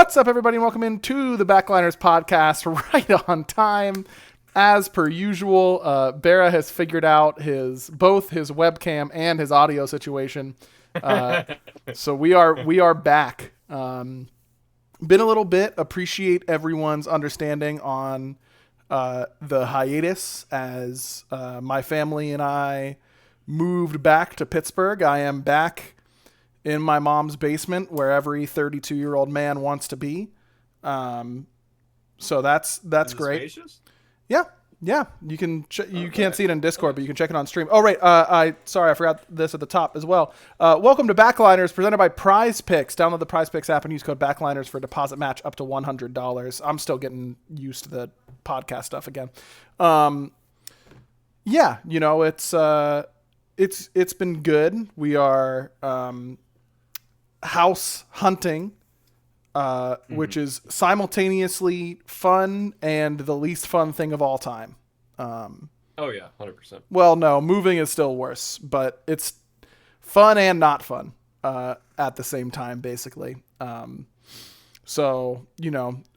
What's up, everybody? Welcome into the Backliners podcast right on time. As per usual, Bera has figured out both his webcam and his audio situation. So we are back. Been a little bit. Appreciate everyone's understanding on the hiatus as my family and I moved back to Pittsburgh. I am back in my mom's basement where every 32-year-old man wants to be. So that's great. Spacious? Yeah. You can you can't see it in Discord, but you can check it on stream. Oh, right. I forgot this at the top as well. Welcome to Backliners, presented by Prize Picks. Download the Prize Picks app and use code Backliners for a deposit match up to $100. I'm still getting used to the podcast stuff again. Yeah, it's been good. We are house hunting, which is simultaneously fun and the least fun thing of all time. Oh yeah, 100%. Well, no, moving is still worse, but it's fun and not fun at the same time, basically. So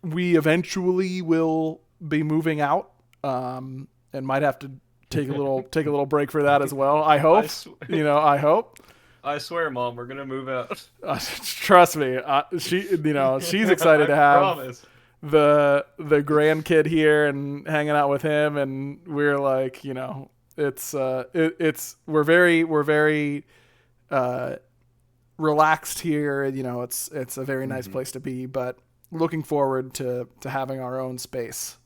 we eventually will be moving out, and might have to take a little break for that as well. I hope. I hope. I swear, Mom, we're gonna move out. Trust me, she's excited to have promise. the grandkid here and hanging out with him, and we're like, we're very relaxed here. It's a very nice place to be, but looking forward to having our own space,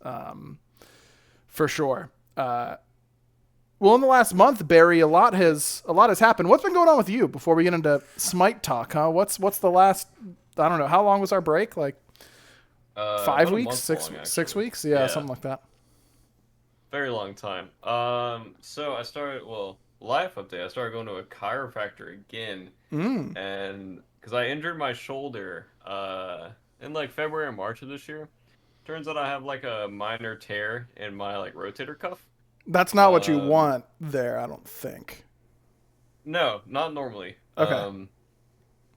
for sure. Well, in the last month, Barry, a lot has happened. What's been going on with you before we get into Smite talk, huh? What's the last, I don't know, how long was our break? Like 5 weeks, six weeks? Yeah, something like that. Very long time. So I started, life update. I started going to a chiropractor again. And because I injured my shoulder in like February or March of this year. Turns out I have like a minor tear in my like rotator cuff. That's not what you want there, I don't think. No, not normally. Okay.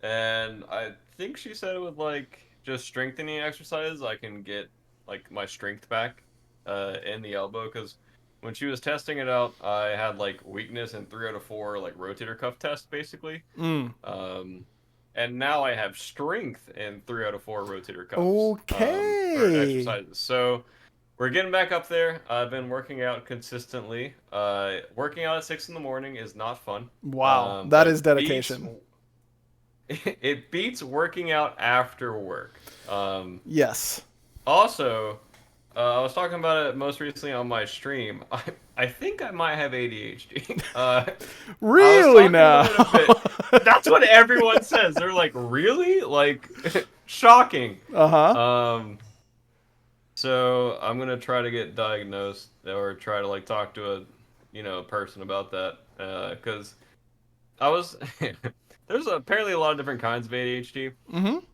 And I think she said with like just strengthening exercises, I can get like my strength back in the elbow. Because when she was testing it out, I had like weakness in 3 out of 4 like rotator cuff tests basically. And now I have strength in 3 out of 4 rotator cuffs. Okay. For exercises. So we're getting back up there. I've been working out consistently. Working out at 6 in the morning is not fun. Wow, that is dedication. It beats working out after work. Yes. Also, I was talking about it most recently on my stream. I think I might have ADHD. Really now? That's what everyone says. They're like, really? Like, shocking. So I'm gonna try to get diagnosed or try to like talk to a person about that because I was there's apparently a lot of different kinds of ADHD,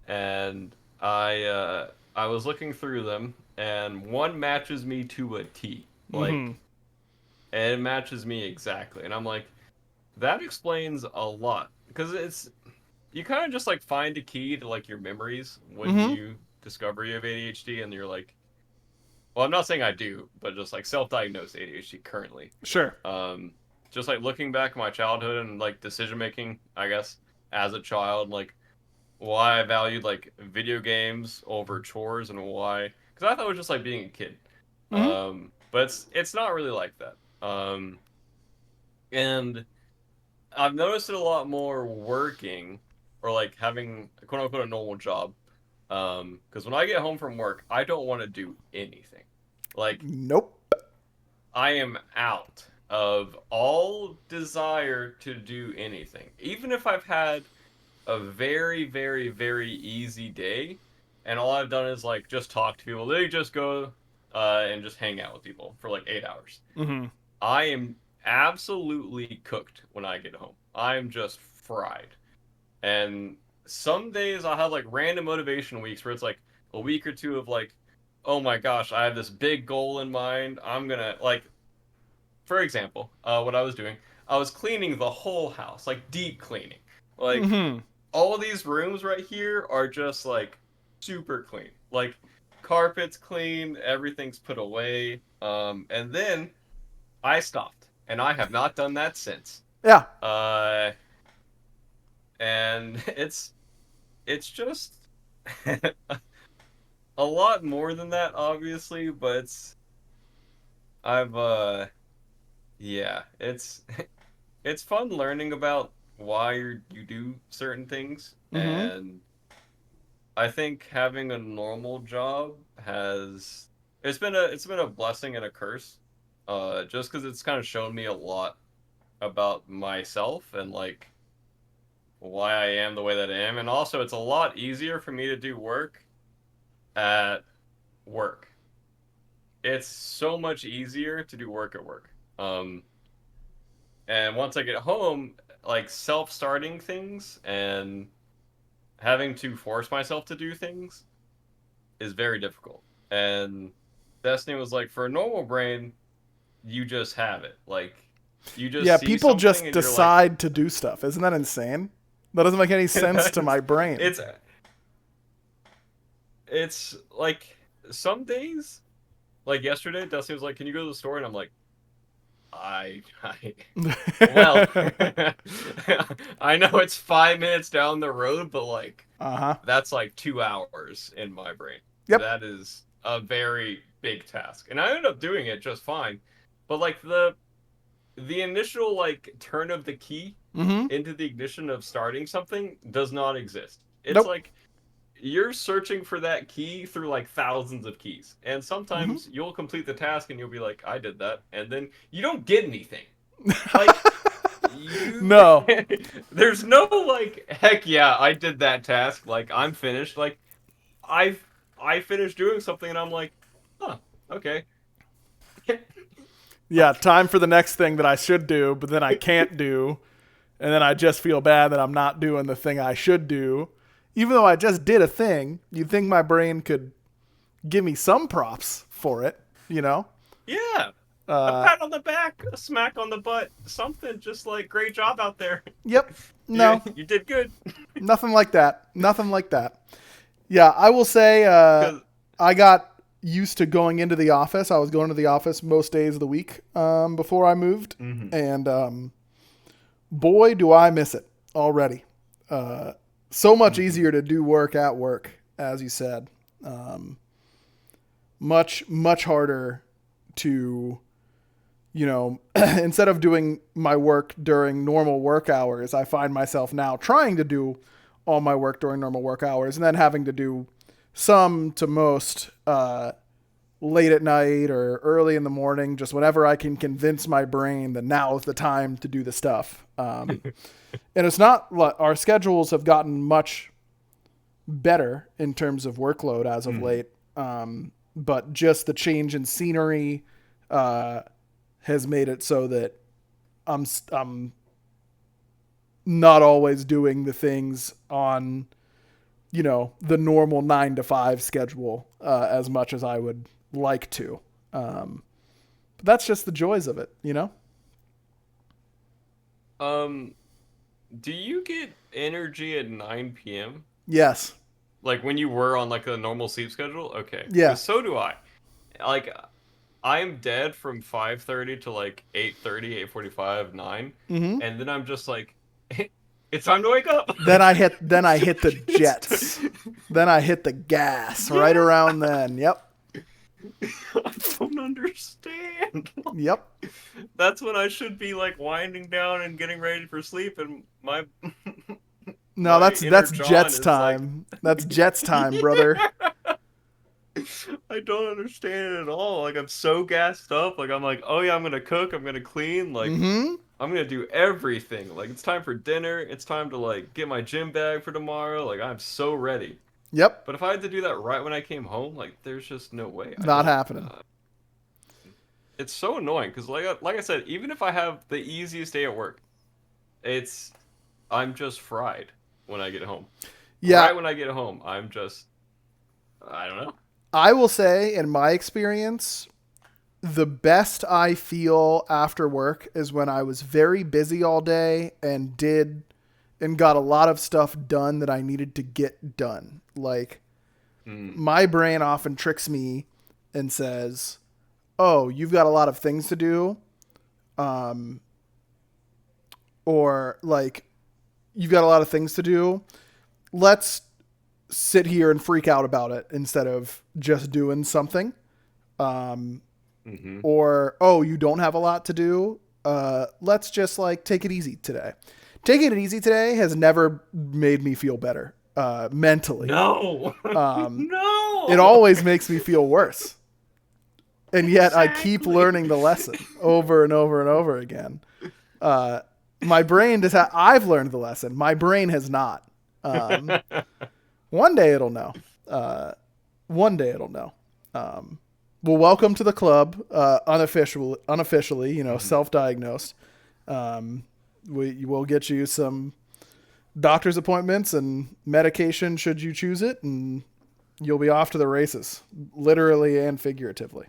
and I was looking through them and one matches me to a T, like, and it matches me exactly, and I'm like, that explains a lot because you kind of just like find a key to like your memories when you discover you have ADHD and you're like. Well, I'm not saying I do, but just like self-diagnosed ADHD currently. Sure. Just like looking back at my childhood and like decision making, I guess, as a child, like why I valued like video games over chores and why, because I thought it was just like being a kid. But it's not really like that. And I've noticed it a lot more working or like having quote unquote a normal job. Because when I get home from work, I don't want to do anything. Like, nope. I am out of all desire to do anything. Even if I've had a very, very, very easy day, and all I've done is like just talk to people. They just go and just hang out with people for like 8 hours. I am absolutely cooked when I get home. I'm just fried. And some days I'll have like random motivation weeks where it's like a week or two of like, oh my gosh, I have this big goal in mind. I'm gonna like, for example, what I was doing, I was cleaning the whole house, like deep cleaning. Like all of these rooms right here are just like super clean. Like carpet's clean, everything's put away. And then I stopped, and I have not done that since. Yeah. Uh, and it's just a lot more than that, obviously, but I've yeah, it's fun learning about why you do certain things, Mm-hmm. and I think having a normal job has it's been a blessing and a curse, just because it's kind of shown me a lot about myself and like why I am the way that I am, and also it's a lot easier for me to do work at work. It's so much easier to do work at work. And once I get home, like self-starting things and having to force myself to do things is very difficult. And Destiny was like, for a normal brain, you just have it. Like, you just Yeah, see people something just and you're like, decide to do stuff. Isn't that insane? That doesn't make any sense to my brain. it's it's like some days, like yesterday, Destiny was like, "Can you go to the store?" And I'm like, I well, I know it's 5 minutes down the road, but like Uh-huh. that's like 2 hours in my brain. Yep. That is a very big task, and I ended up doing it just fine. But like the initial like turn of the key Mm-hmm. into the ignition of starting something does not exist. It's Nope. like you're searching for that key through like thousands of keys. And Mm-hmm. sometimes you'll complete the task and you'll be like, I did that. And then you don't get anything. Like, you. No. There's no like, heck yeah, I did that task. Like, I'm finished. Like, I I finished doing something and I'm like, huh, okay. Yeah, time for the next thing that I should do, but then I can't do. And then I just feel bad that I'm not doing the thing I should do. Even though I just did a thing, you'd think my brain could give me some props for it, you know? Yeah. A Uh, pat on the back, a smack on the butt, something just like great job out there. yep. You No, you did good. nothing like that. Nothing like that. Yeah, I will say Because I got used to going into the office. I was going to the office most days of the week before I moved. And boy, do I miss it already. So much easier to do work at work, as you said. Much, much harder to, instead of doing my work during normal work hours, I find myself now trying to do all my work during normal work hours and then having to do some to most late at night or early in the morning, just whenever I can convince my brain that now is the time to do the stuff. And it's not, our schedules have gotten much better in terms of workload as of late. But just the change in scenery has made it so that I'm not always doing the things on, the normal 9 to 5 schedule as much as I would like to. But that's just the joys of it. Do you get energy at 9 p.m.? Yes. Like when you were on like a normal sleep schedule? Okay. Yeah. Because so do I. Like I'm dead from 5:30 to like 8:30, 8:45, 9. Mm-hmm. And then I'm just like it's time to wake up. Then I hit the jets. Then I hit the gas right Yeah. around then. Yep. I don't understand. Yep. That's when I should be like winding down and getting ready for sleep and my No, my inner that's John Jets is like time. That's Jets time, brother. I don't understand it at all. Like I'm so gassed up. Like I'm like, oh yeah, I'm gonna cook. I'm gonna clean. Like Mm-hmm. I'm gonna do everything. Like it's time for dinner. It's time to like get my gym bag for tomorrow. Like I'm so ready. Yep. But if I had to do that right when I came home, like there's just no way. I Not don't. happening. It's so annoying because like I said, even if I have the easiest day at work, it's I'm just fried when I get home. Yeah, Right when I get home, I'm just I don't know. I will say, in my experience, the best I feel after work is when I was very busy all day and got a lot of stuff done that I needed to get done. Like Mm. My brain often tricks me and says, "Oh, you've got a lot of things to do," um, or like, "You've got a lot of things to do. Let's sit here and freak out about it instead of just doing something." Um, Mm-hmm. or, "Oh, you don't have a lot to do. Let's just like take it easy today." Taking it easy today has never made me feel better mentally. No. Um, it No. always makes me feel worse. And yet I keep learning Exactly. the lesson over and over and over again. Uh, my brain just I've learned the lesson. My brain has not. Um, one day it'll know. Uh, one day it'll know. Um, well, welcome to the club. Unofficially, Mhm. self-diagnosed. Um, we will get you some doctor's appointments and medication should you choose it, and you'll be off to the races, literally and figuratively.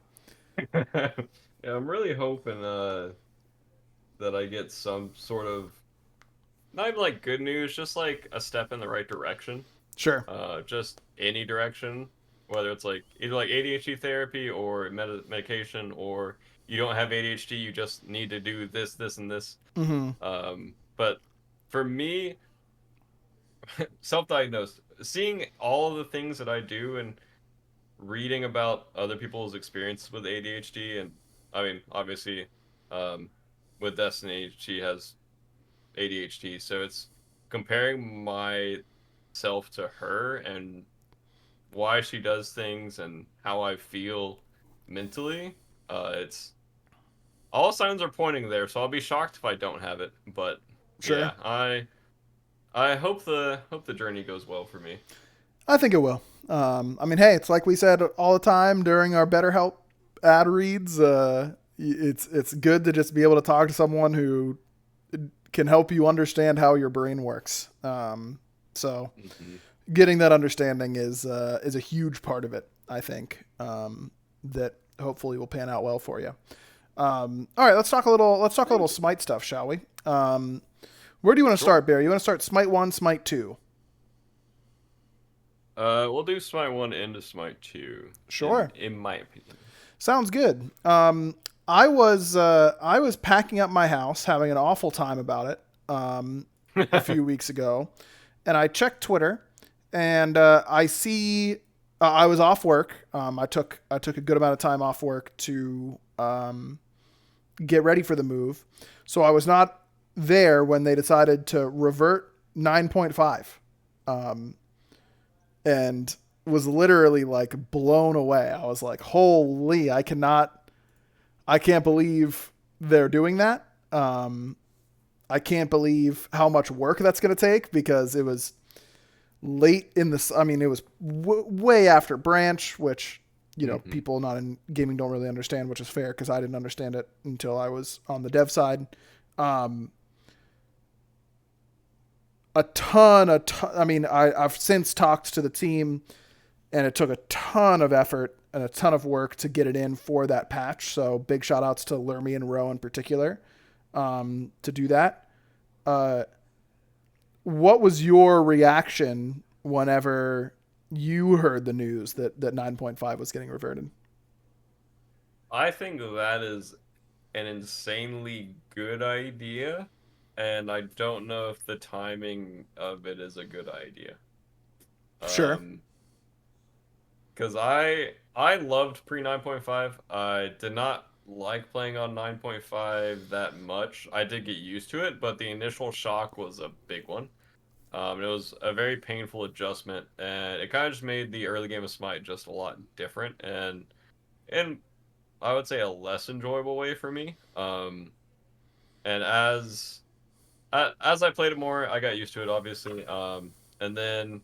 Yeah, I'm really hoping that I get some sort of not even like good news, just like a step in the right direction. Sure. Just any direction, whether it's like either like ADHD therapy or medication, or you don't have ADHD, you just need to do this, this, and this. Mm-hmm. But for me, self-diagnosed, seeing all of the things that I do and reading about other people's experiences with ADHD, and I mean, obviously, um, with Destiny, she has ADHD, so it's comparing myself to her and why she does things and how I feel mentally. It's all signs are pointing there, so I'll be shocked if I don't have it. But Sure. yeah, I hope the journey goes well for me. I think it will. I mean, hey, it's like we said all the time during our BetterHelp ad reads. It's good to just be able to talk to someone who can help you understand how your brain works. So Hmm. getting that understanding is a huge part of it. I think that hopefully will pan out well for you. All right, let's talk a little. Let's talk a little Thank you. Smite stuff, shall we? Where do you want to Sure. start, Barry? You want to start Smite 1, Smite 2? We'll do Smite 1 into Smite 2, in Sure. in my opinion. Sounds good. I was packing up my house, having an awful time about it a few weeks ago, and I checked Twitter, and I see I was off work. I took a good amount of time off work to get ready for the move, so I was not there when they decided to revert 9.5. Um, and was literally like blown away. I was like, "Holy! I can't believe they're doing that. I can't believe how much work that's going to take because it was late in the. I mean, it was way after Branch, which Hmm. people not in gaming don't really understand, which is fair because I didn't understand it until I was on the dev side. Um, I mean, I've since talked to the team, and it took a ton of effort and a ton of work to get it in for that patch. So big shout outs to Lermy and Rowe in particular to do that. Uh, what was your reaction whenever you heard the news that 9.5 was getting reverted? I think that is an insanely good idea, and I don't know if the timing of it is a good idea. Sure. Um, because I loved pre 9.5. I did not like playing on 9.5 that much. I did get used to it, but the initial shock was a big one. It was a very painful adjustment, and it kind of just made the early game of Smite just a lot different and I would say a less enjoyable way for me. And as I played it more, I got used to it, obviously. And then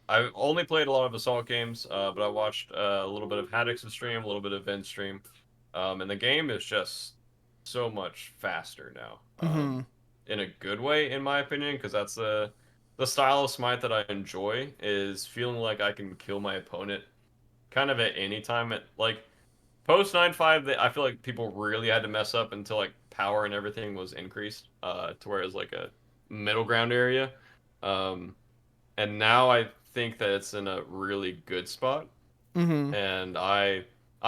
I only played a lot of Assault games, but I watched a little bit of Haddix's stream, a little bit of Vin's stream, and the game is just so much faster now, Mm-hmm. in a good way, in my opinion, because that's the style of Smite that I enjoy is feeling like I can kill my opponent kind of at any time. At like post 9.5, I feel like people really had to mess up until like power and everything was increased, to where it was like a middle ground area. Um, and now I think that it's in a really good spot, Mm-hmm. and I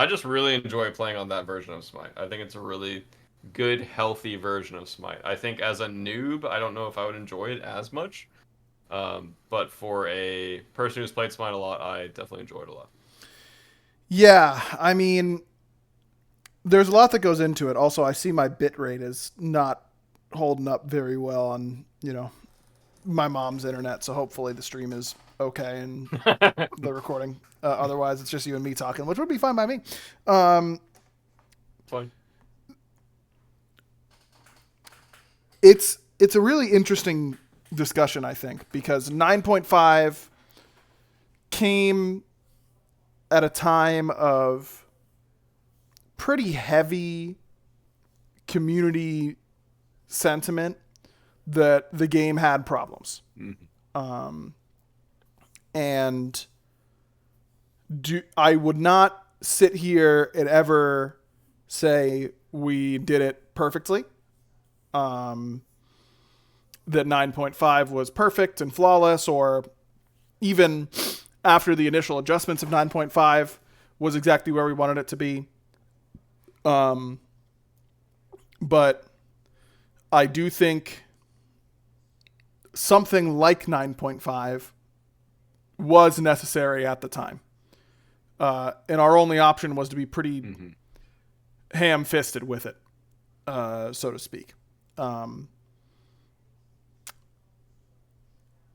just really enjoy playing on that version of Smite. I think it's a really good, healthy version of Smite. I think as a noob, I don't know if I would enjoy it as much, but for a person who's played Smite a lot, I definitely enjoy it a lot. Yeah, I mean, there's a lot that goes into it. Also, I see my bit rate is not holding up very well on, my mom's internet, so hopefully the stream is okay and the recording. Otherwise, it's just you and me talking, which would be fine by me. Fine. It's a really interesting discussion, I think, because 9.5 came at a time of pretty heavy community sentiment that the game had problems. Mm-hmm. And I would not sit here and ever say we did it perfectly. That 9.5 was perfect and flawless, or even after the initial adjustments of 9.5 was exactly where we wanted it to be. But I do think something like 9.5 was necessary at the time. And our only option was to be pretty ham-fisted with it, so to speak.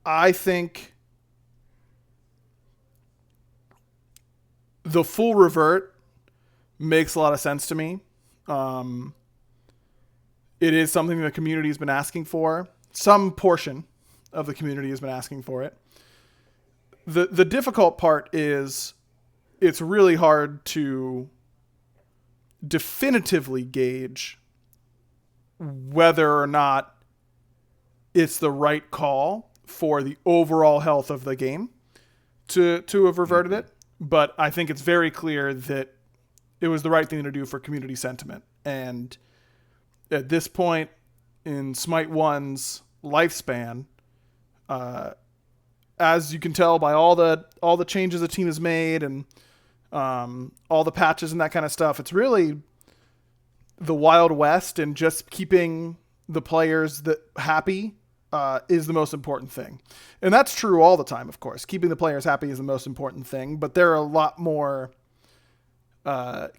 I think the full revert makes a lot of sense to me. It is something the community has been asking for. Some portion of the community has been asking for it. The difficult part is it's really hard to definitively gauge whether or not it's the right call for the overall health of the game to have reverted it. But I think it's very clear that it was the right thing to do for community sentiment. And at this point in Smite 1's lifespan, as you can tell by all the changes the team has made and all the patches and that kind of stuff, it's really the Wild West, and just keeping the players that happy is the most important thing. And that's true all the time, of course. Keeping the players happy is the most important thing, but there are a lot more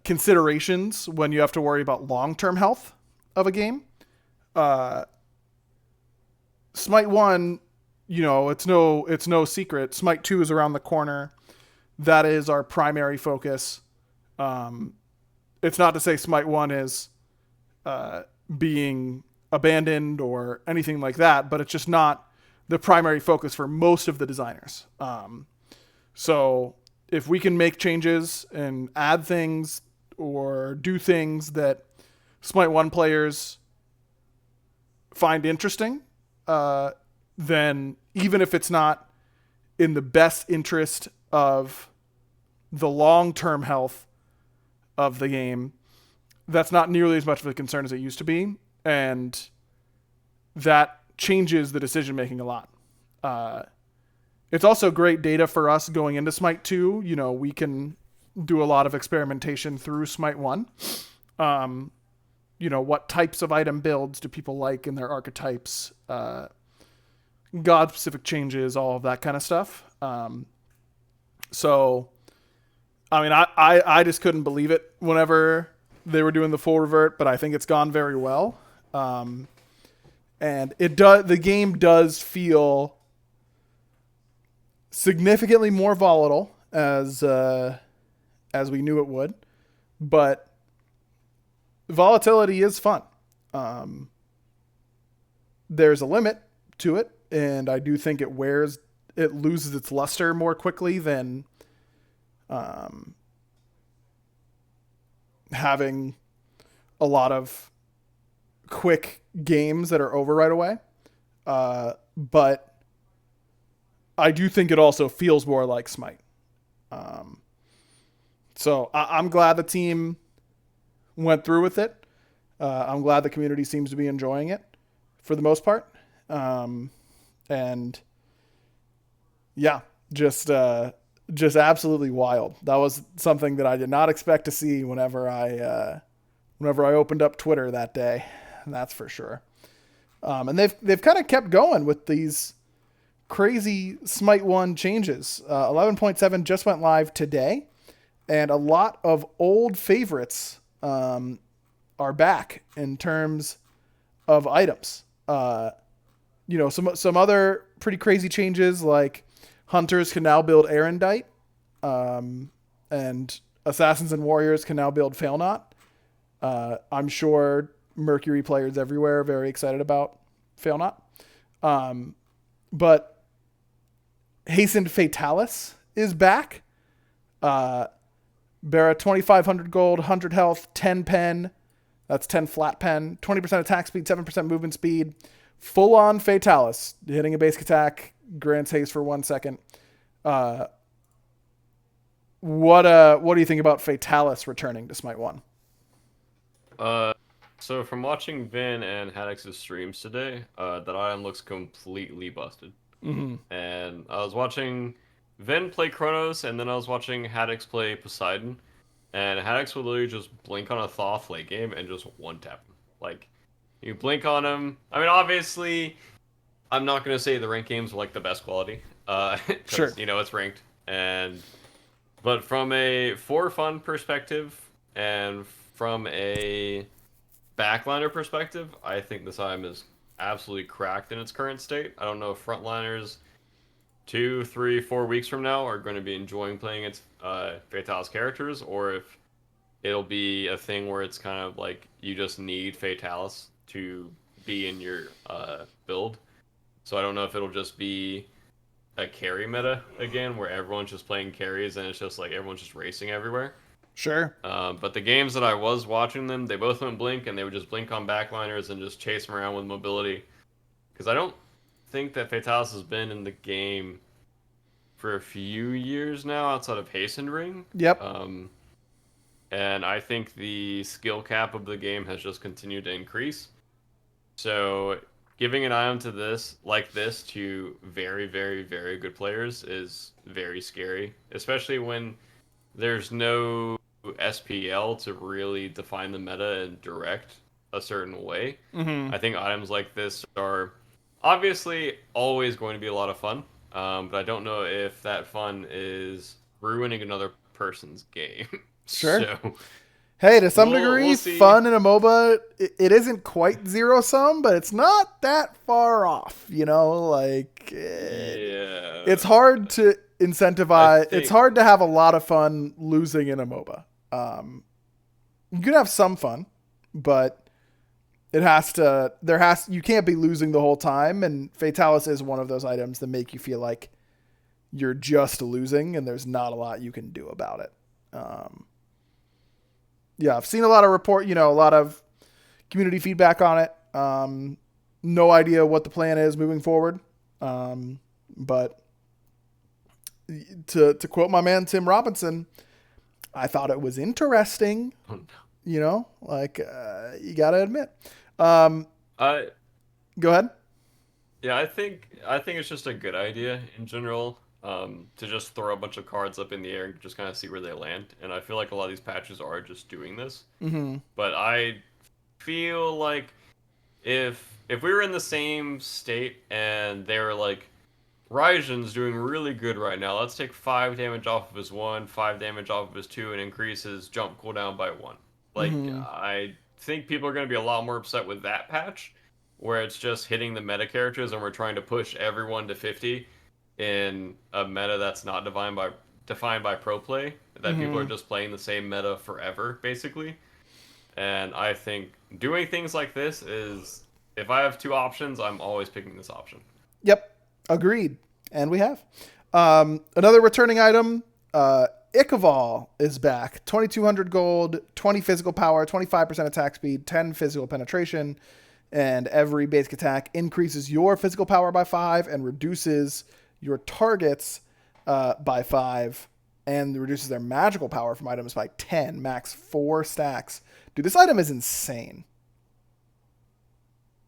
considerations when you have to worry about long-term health of a game. Smite 1, it's no secret. Smite 2 is around the corner. That is our primary focus. It's not to say Smite 1 is being abandoned or anything like that, but it's just not the primary focus for most of the designers. So if we can make changes and add things or do things that Smite 1 players find interesting, then even if it's not in the best interest of the long-term health of the game, that's not nearly as much of a concern as it used to be. And that changes the decision-making a lot. It's also great data for us going into Smite 2. We can do a lot of experimentation through Smite 1. What types of item builds do people like in their archetypes, god-specific changes, all of that kind of stuff. So, I mean, I just couldn't believe it whenever they were doing the full revert, but I think it's gone very well. And the game does feel significantly more volatile as we knew it would, but volatility is fun. There's a limit to it, and I do think it loses its luster more quickly than having a lot of quick games that are over right away. But I do think it also feels more like Smite. So I'm glad the team went through with it. I'm glad the community seems to be enjoying it for the most part. And yeah, Just absolutely wild. That was something that I did not expect to see whenever I opened up Twitter that day. That's for sure. And they've kind of kept going with these crazy Smite 1 changes. 11.7 just went live today, and a lot of old favorites are back in terms of items. Some other pretty crazy changes, like hunters can now build Erendite, and assassins and warriors can now build Failnaught. I'm sure Mercury players everywhere are very excited about Failnaught. But Hastened Fatalis is back. Bara 2,500 gold, 100 health, 10 pen. That's 10 flat pen, 20% attack speed, 7% movement speed. Full on Fatalis. Hitting a basic attack grants haste for 1 second. What do you think about Fatalis returning to Smite 1? So from watching Vin and Haddix's streams today, that item looks completely busted. Mm-hmm. And I was watching Vin play Kronos, and then I was watching Haddix play Poseidon. And Haddix would literally just blink on a Thoth late game and just one-tap him. Like, you blink on him. I mean, obviously, I'm not going to say the ranked games are like the best quality. Sure. It's ranked. But from a for fun perspective and from a backliner perspective, I think this item is absolutely cracked in its current state. I don't know if frontliners 2, 3, 4 weeks from now are going to be enjoying playing its Fatalis characters, or if it'll be a thing where it's kind of like you just need Fatalis to be in your build. So I don't know if it'll just be a carry meta again, where everyone's just playing carries and it's just like everyone's just racing everywhere. Sure. But the games that I was watching them, they both went blink, and they would just blink on backliners and just chase them around with mobility. Because I don't think that Fatalis has been in the game for a few years now outside of Hastened Ring. Yep. And I think the skill cap of the game has just continued to increase. So giving an item to this to very, very, very good players is very scary, especially when there's no SPL to really define the meta and direct a certain way. Mm-hmm. I think items like this are obviously always going to be a lot of fun, but I don't know if that fun is ruining another person's game. Sure. So, hey, to some degree, we'll see. fun in a MOBA, it isn't quite zero sum, but it's not that far off. It's hard to incentivize. It's hard to have a lot of fun losing in a MOBA. You can have some fun, but you can't be losing the whole time, and Fatalis is one of those items that make you feel like you're just losing and there's not a lot you can do about it. I've seen a lot of a lot of community feedback on it. No idea what the plan is moving forward. But to quote my man Tim Robinson, I thought it was interesting. You gotta admit. Go ahead. Yeah, I think it's just a good idea in general. To just throw a bunch of cards up in the air and just kind of see where they land. And I feel like a lot of these patches are just doing this. Mm-hmm. But I feel like if we were in the same state and they were like, Ryzen's doing really good right now, let's take 5 damage off of his 1, 5 damage off of his 2, and increase his jump cooldown by 1. I think people are going to be a lot more upset with that patch, where it's just hitting the meta characters and we're trying to push everyone to 50 in a meta that's not defined by pro play, that people are just playing the same meta forever, basically. And I think doing things like this is, if I have 2 options, I'm always picking this option. Yep, agreed. And we have. Another returning item, Ikaval is back. 2,200 gold, 20 physical power, 25% attack speed, 10 physical penetration, and every basic attack increases your physical power by 5 and reduces your targets by 5, and reduces their magical power from items by 10, max 4 stacks. Dude, this item is insane.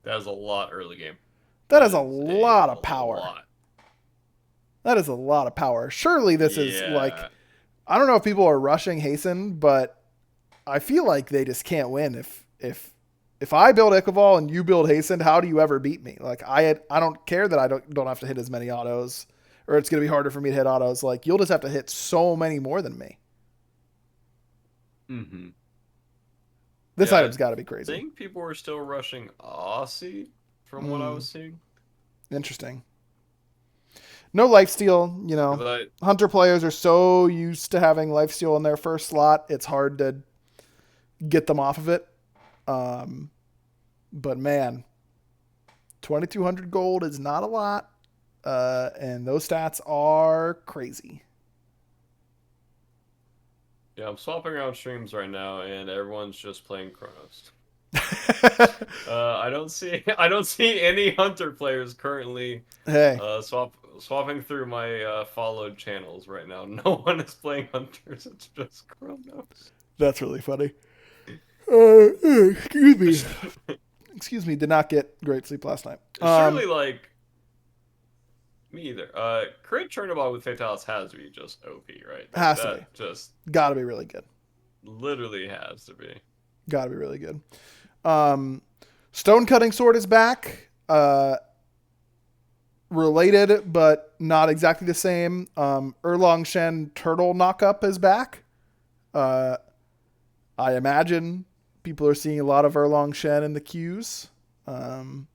That is a lot early game. That is a lot of power. That is a lot of power. Surely this is like, Yeah. I don't know if people are rushing Hasten, but I feel like they just can't win if I build Ichaival and you build Hasten. How do you ever beat me? Like I don't care that I don't have to hit as many autos, or it's gonna be harder for me to hit autos. Like you'll just have to hit so many more than me. Mm-hmm. This Yeah, I item's got to be crazy. think people were still rushing Aussie from what I Mm, was seeing. interesting. No lifesteal. You know, Because I, Hunter players are so used to having lifesteal in their first slot. It's hard to get them off of it. Um, but man, 2,200 gold is not a lot, and those stats are crazy. yeah, I'm swapping around streams right now, and everyone's just playing Chronos. I don't see any Hunter players currently Hey, swapping through my followed channels right now. No one is playing Hunters. It's just Chronos. that's really funny. Excuse me. Excuse me. Did not get great sleep last night. Surely, like me either. Crit Turnabout with Fatalis has to be just OP, right? Like Has to be. that just Got to be really good. literally has to be. Got to be really good. Um, Stone Cutting Sword is back. Related, but not exactly the same. Erlong Shen Turtle Knockup is back. Uh, I imagine people are seeing a lot of Erlong Shen in the queues. Um,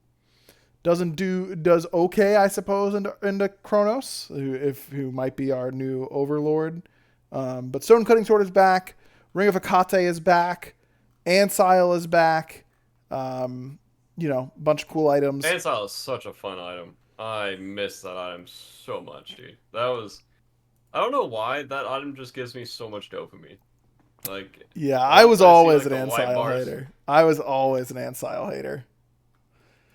does okay, I suppose, into Kronos, who might be our new overlord. But Stone Cutting Sword is back. Ring of Akate is back. Ansile is back. A bunch of cool items. Ansile is such a fun item. I miss that item so much, dude. That was I don't know why that item just gives me so much dopamine. Like Yeah, I once was I see always like an the white Ansile bars, hater. I was always an Ansile hater.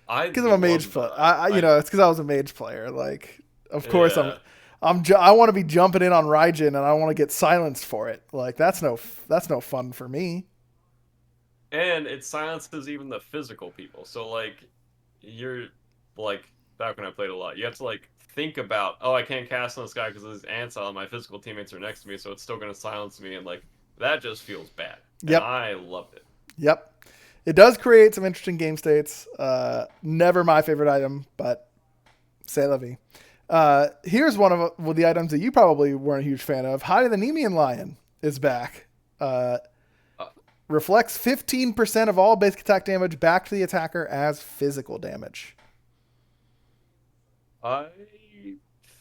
I Because I'm a mage love player. that item. It's because I was a mage player. Like, of course Yeah. I want to be jumping in on Raijin and I want to get silenced for it. Like, that's no fun for me. And it silences even the physical people. So like you're like back when I played a lot, you have to like think about, oh, I can't cast on this guy because his Ansel and my physical teammates are next to me, so it's still gonna silence me, and like that just feels bad. And Yep, I loved it. yep. It does create some interesting game states. Never my favorite item, but c'est la vie. Here's one of the items that you probably weren't a huge fan of. Hide of the Nemean Lion is back. Uh, Uh, Reflects 15% of all basic attack damage back to the attacker as physical damage. I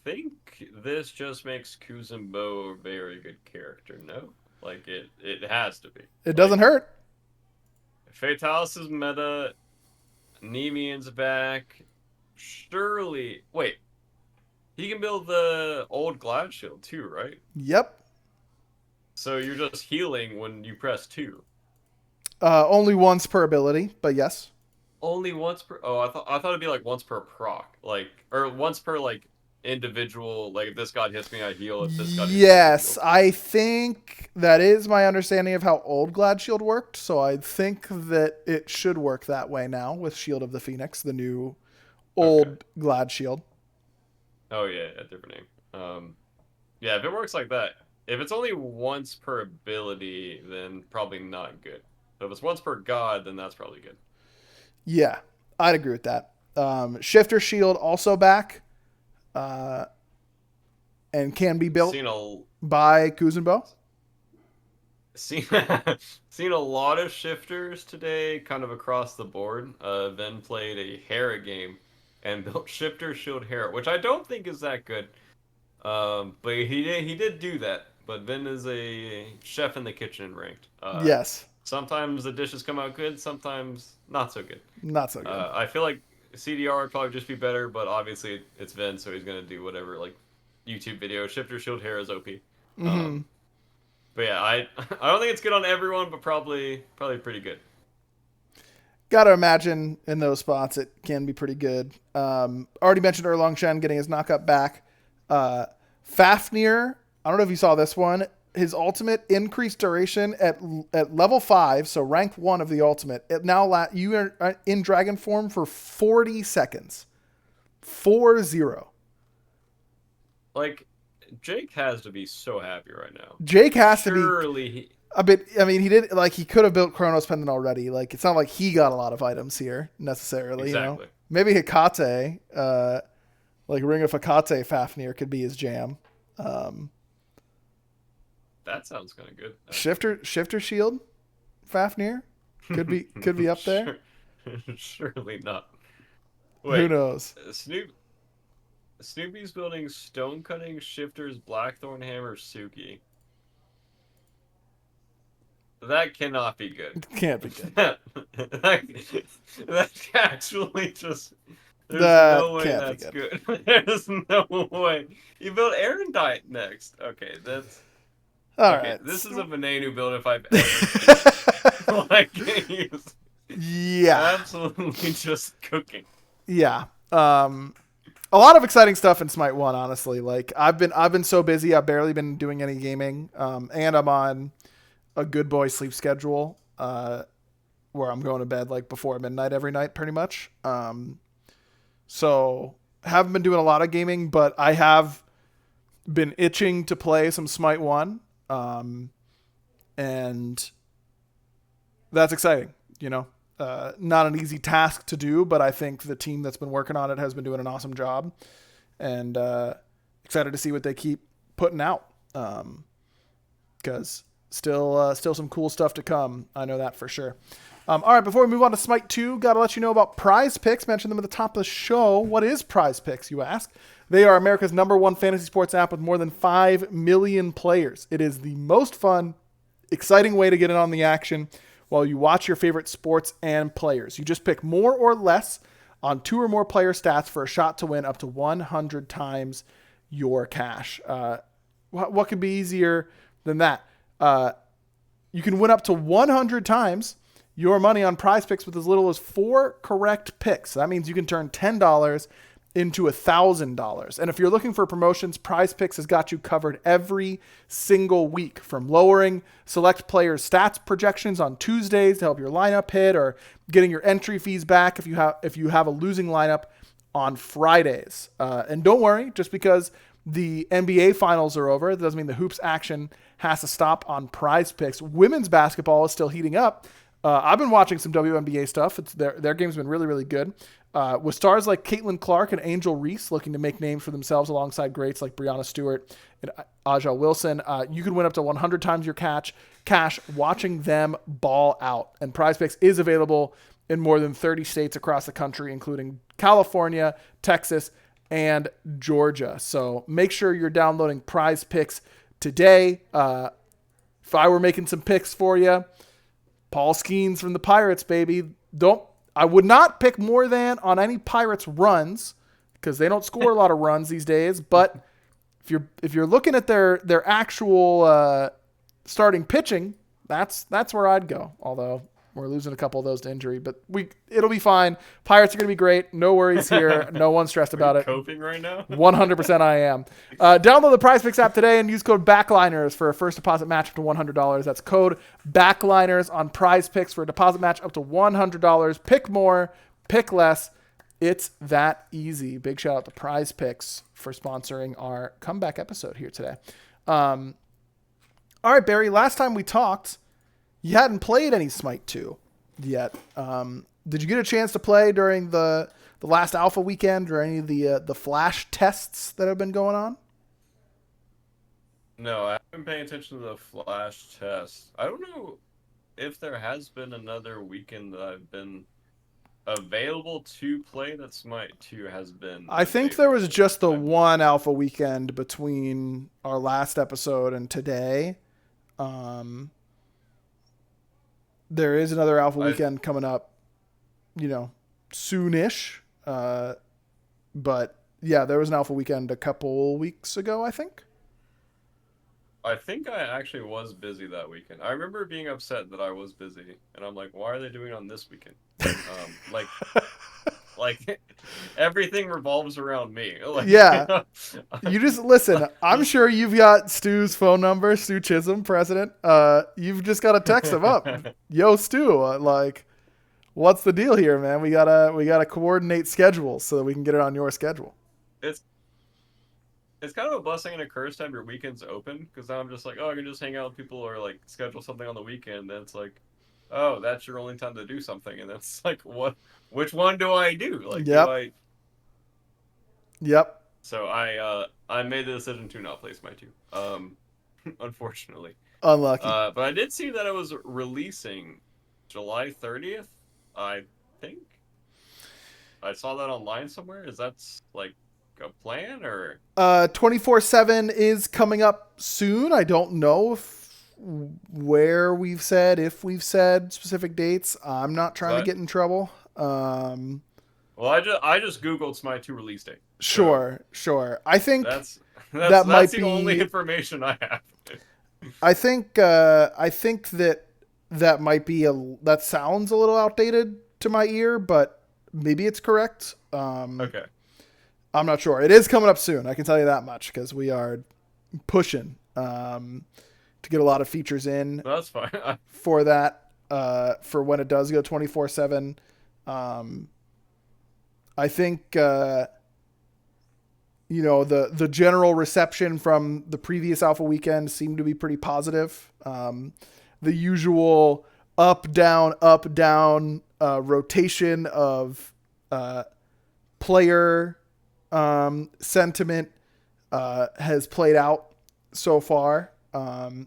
think this just makes Kuzenbo a very good character, no? Like it has to be. It doesn't Like hurt. Fatalis is meta, Nemean's back. Surely wait, he can build the old Glad Shield too, right? Yep. So you're just healing when you press 2. Only once per ability, but yes. Only once per. Oh, I thought it'd be like once per proc, like or once per like individual. Like if this god hits me, I heal. If this god hits me, I Yes, heal. I think that is my understanding of how old Glad Shield worked. So I think that it should work that way now with Shield of the Phoenix, the new Okay. old Glad Shield. Oh yeah, a different name. Yeah, if it works like that, if it's only once per ability, then probably not good. So if it's once per god, then that's probably good. Yeah, I'd agree with that. Shifter Shield also back, uh, and can be built Seen a by Kuzenbo. seen seen a lot of shifters today, kind of across the board. Then played a Hera game and built shifter shield Hera, which I don't think is that good. But he did do that. But Vin is a chef in the kitchen ranked. Yes, Sometimes the dishes come out good, sometimes not so good. not so good. I feel like CDR would probably just be better, but obviously it's Vin, so he's gonna do whatever like YouTube video. Shifter shield Hera is OP. Mm-hmm. But yeah, I don't think it's good on everyone, but probably pretty good. Got to imagine in those spots it can be pretty good. Already mentioned Erlong Shen getting his knockup back. Fafnir, I don't know if you saw this one. His ultimate increased duration at level 5, so rank 1 of the ultimate. It now you are in dragon form for 40 seconds. 40. Like, Jake has to be so happy right now. Jake has to be Surely a bit. I mean, he could have built Chronos Pendant already. Like, it's not like he got a lot of items here necessarily. exactly. Maybe Hecate, like Ring of Hecate Fafnir could be his jam. That sounds kind of good. Shifter Shield Fafnir could be up there. Surely not. Who Wait, knows? Snoopy's building stone cutting shifters Blackthorn hammer Suki. That cannot be good. Can't be good. that actually just. There's That no way can't that's be good. good. There's no way. You built Erendite next. Okay, that's. All Okay, right. this is a Venenu build if I've ever like he's Yeah. absolutely just cooking. Yeah. A lot of exciting stuff in Smite 1, honestly. Like I've been so busy, I've barely been doing any gaming. And I'm on a good boy sleep schedule, where I'm going to bed like before midnight every night pretty much. So haven't been doing a lot of gaming, but I have been itching to play some Smite 1. And that's exciting, not an easy task to do, but I think the team that's been working on it has been doing an awesome job, and excited to see what they keep putting out. Because still some cool stuff to come. I know that for sure. All right, before we move on to Smite 2, got to let you know about Prize Picks. Mention them at the top of the show. What is Prize Picks, you ask? They are America's #1 fantasy sports app with more than 5 million players. It is the most fun, exciting way to get in on the action while you watch your favorite sports and players. You just pick more or less on 2 or more player stats for a shot to win up to 100 times your cash. What could be easier than that? You can win up to 100 times your money on Prize Picks with as little as 4 correct picks. So that means you can turn $10 into $1,000. And if you're looking for promotions, Prize Picks has got you covered every single week, from lowering select players' stats projections on Tuesdays to help your lineup hit, or getting your entry fees back if you have a losing lineup on Fridays. And don't worry, just because the NBA finals are over, that doesn't mean the hoops action has to stop on Prize Picks. Women's basketball is still heating up. I've been watching some WNBA stuff. Their game's been really, really good. With stars like Caitlin Clark and Angel Reese looking to make names for themselves alongside greats like Breonna Stewart and Aja Wilson, you can win up to 100 times your cash watching them ball out. And Prize Picks is available in more than 30 states across the country, including California, Texas, and Georgia. So make sure you're downloading Prize Picks today. If I were making some picks for you, Paul Skeens from the Pirates, baby. I would not pick more than on any Pirates runs, because they don't score a lot of runs these days. But if you're looking at their actual starting pitching, that's where I'd go. Although we're losing a couple of those to injury, but it'll be fine. Pirates are going to be great. No worries here. No one's stressed about it. Coping right now? 100% I am. Download the Prize Picks app today and use code BACKLINERS for a first deposit match up to $100. That's code BACKLINERS on Prize Picks for a deposit match up to $100. Pick more, pick less. It's that easy. Big shout out to Prize Picks for sponsoring our comeback episode here today. All right, Barry, last time we talked, you hadn't played any Smite 2 yet. Did you get a chance to play during the last alpha weekend or any of the flash tests that have been going on? No, I haven't been paying attention to the flash tests. I don't know if there has been another weekend that I've been available to play that Smite 2 has been. I think there was just the one alpha weekend between our last episode and today. There is another alpha weekend coming up, soonish. But yeah, there was an alpha weekend a couple weeks ago, I think. I think I actually was busy that weekend. I remember being upset that I was busy, and I'm like, why are they doing it on this weekend? Like everything revolves around me. Yeah. You just listen. I'm sure you've got Stu's phone number, Stu Chisholm, president. You've just got to text him up. Yo, Stu, what's the deal here, man? We gotta coordinate schedules so that we can get it on your schedule. it's kind of a blessing and a curse to have your weekends open, because now I'm just like, oh, I can just hang out with people or like schedule something on the weekend. Then it's like, oh, that's your only time to do something, and it's like, what? Which one do I do? Like, do Yep. I? Yep. So I made the decision to not play Smite 2. Unfortunately. Unlucky. But I did see that it was releasing July 30th, I think. I saw that online somewhere. Is that like a plan or? 24/7 is coming up soon. I don't know if we've said specific dates. I'm not trying to But get in trouble. well, I just Googled Smite 2 release date. So Sure. I think that's that that's might the only be. information I have. I think that might be that sounds a little outdated to my ear, but maybe it's correct. Okay. I'm not sure. It is coming up soon. I can tell you that much because we are pushing to get a lot of features in That's fine. for that for when it does go 24/7. I think the general reception from the previous alpha weekend seemed to be pretty positive. The usual up down rotation of player sentiment has played out so far.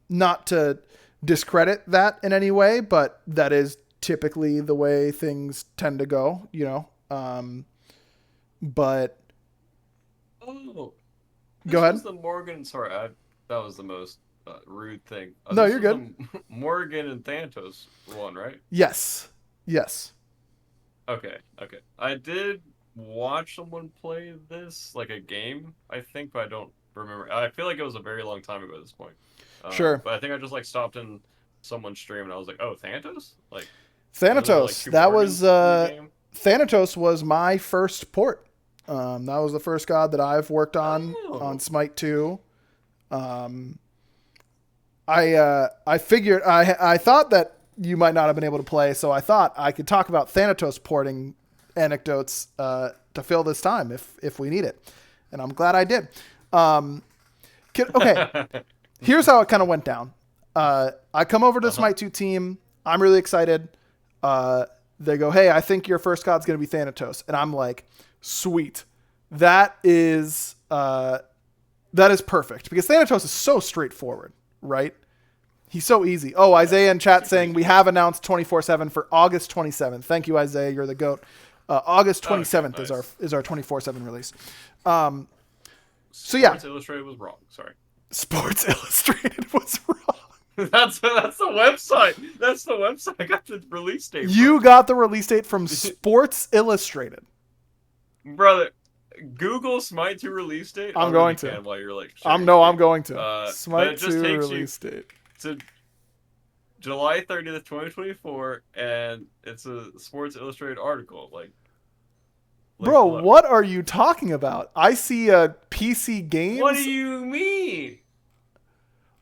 Not to discredit that in any way, but that is typically the way things tend to go, but Oh, go this ahead. was the Morgan. Sorry, that was the most rude thing. No, This you're was good. the Morgan and Thanos one, right? Yes. Okay. I did watch someone play this, like a game, I think, but I don't remember. I feel like it was a very long time ago at this point. Sure. But I think I just like stopped in someone's stream and I was like, oh, Thanatos? Like, wasn't there like Thanatos. two That Morgans was in the game? Thanatos was my first port. That was the first god that I've worked on Oh. Smite 2. I figured I thought that you might not have been able to play, so I thought I could talk about Thanatos porting anecdotes to fill this time if we need it, and I'm glad I did. Okay, here's how it kind of went down. I come over to the Smite 2 team. I'm really excited. They go, hey, I think your first god's going to be Thanatos. And I'm like, sweet. That is perfect because Thanatos is so straightforward, right? He's so easy. Oh, Isaiah in chat saying we have announced 24/7 for August 27th. Thank you, Isaiah. You're the GOAT. August 27th Okay, nice. is our 24/7 release. So yeah. Sports Illustrated was wrong. Sorry. Sports Illustrated was wrong. That's the website. That's the website. I got the release date. You got the release date from Sports Illustrated. Brother, Google Smite 2 release date. I'm going to. While you're like, I'm going to. Smite 2 release date. To July 30th, 2024, and it's a Sports Illustrated article. Like, bro, below. what are you talking about? I see a PC Games. What do you mean?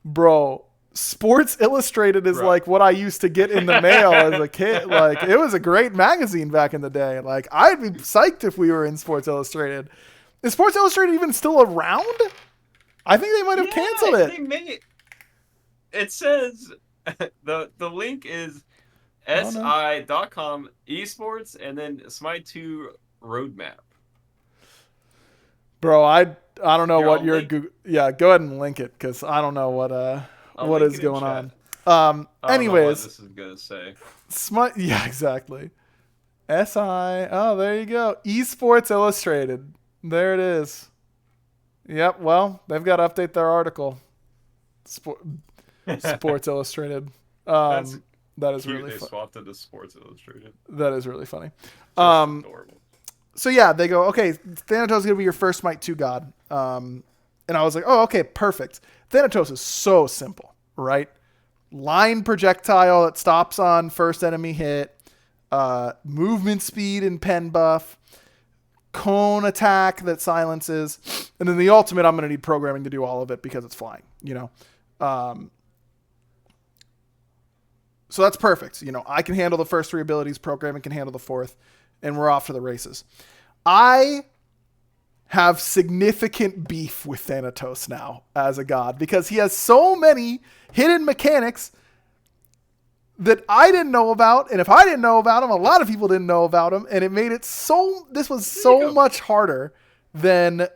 Bro, Sports Illustrated is like what I used to get in the mail as a kid. Like, it was a great magazine back in the day. Like, I'd be psyched if we were in Sports Illustrated. Is Sports Illustrated even still around? I think they might have canceled it. They may. It says the link is si.com esports and then Smite 2 roadmap. Bro, I don't know what your yeah, go ahead and link it because I don't know what is going on. Anyways, what this is gonna say. Smite, yeah, exactly. SI. Oh, there you go. Esports Illustrated. There it is. Yep. Well, they've got to update their article. Sports Illustrated. That is cute. really They funny. swapped it to Sports Illustrated. That is really funny. Adorable. So yeah, they go, okay, Thanatos is gonna be your first Smite 2 god. And I was like, oh, okay, perfect. Thanatos is so simple, right? Line projectile that stops on first enemy hit, movement speed and pen buff, cone attack that silences, and then the ultimate I'm gonna need programming to do all of it because it's flying, So that's perfect. I can handle the first three abilities, programming can handle the fourth, and we're off to the races. I have significant beef with Thanatos now as a god because he has so many hidden mechanics that I didn't know about, and if I didn't know about him, a lot of people didn't know about him, and it made it so. This was so much harder than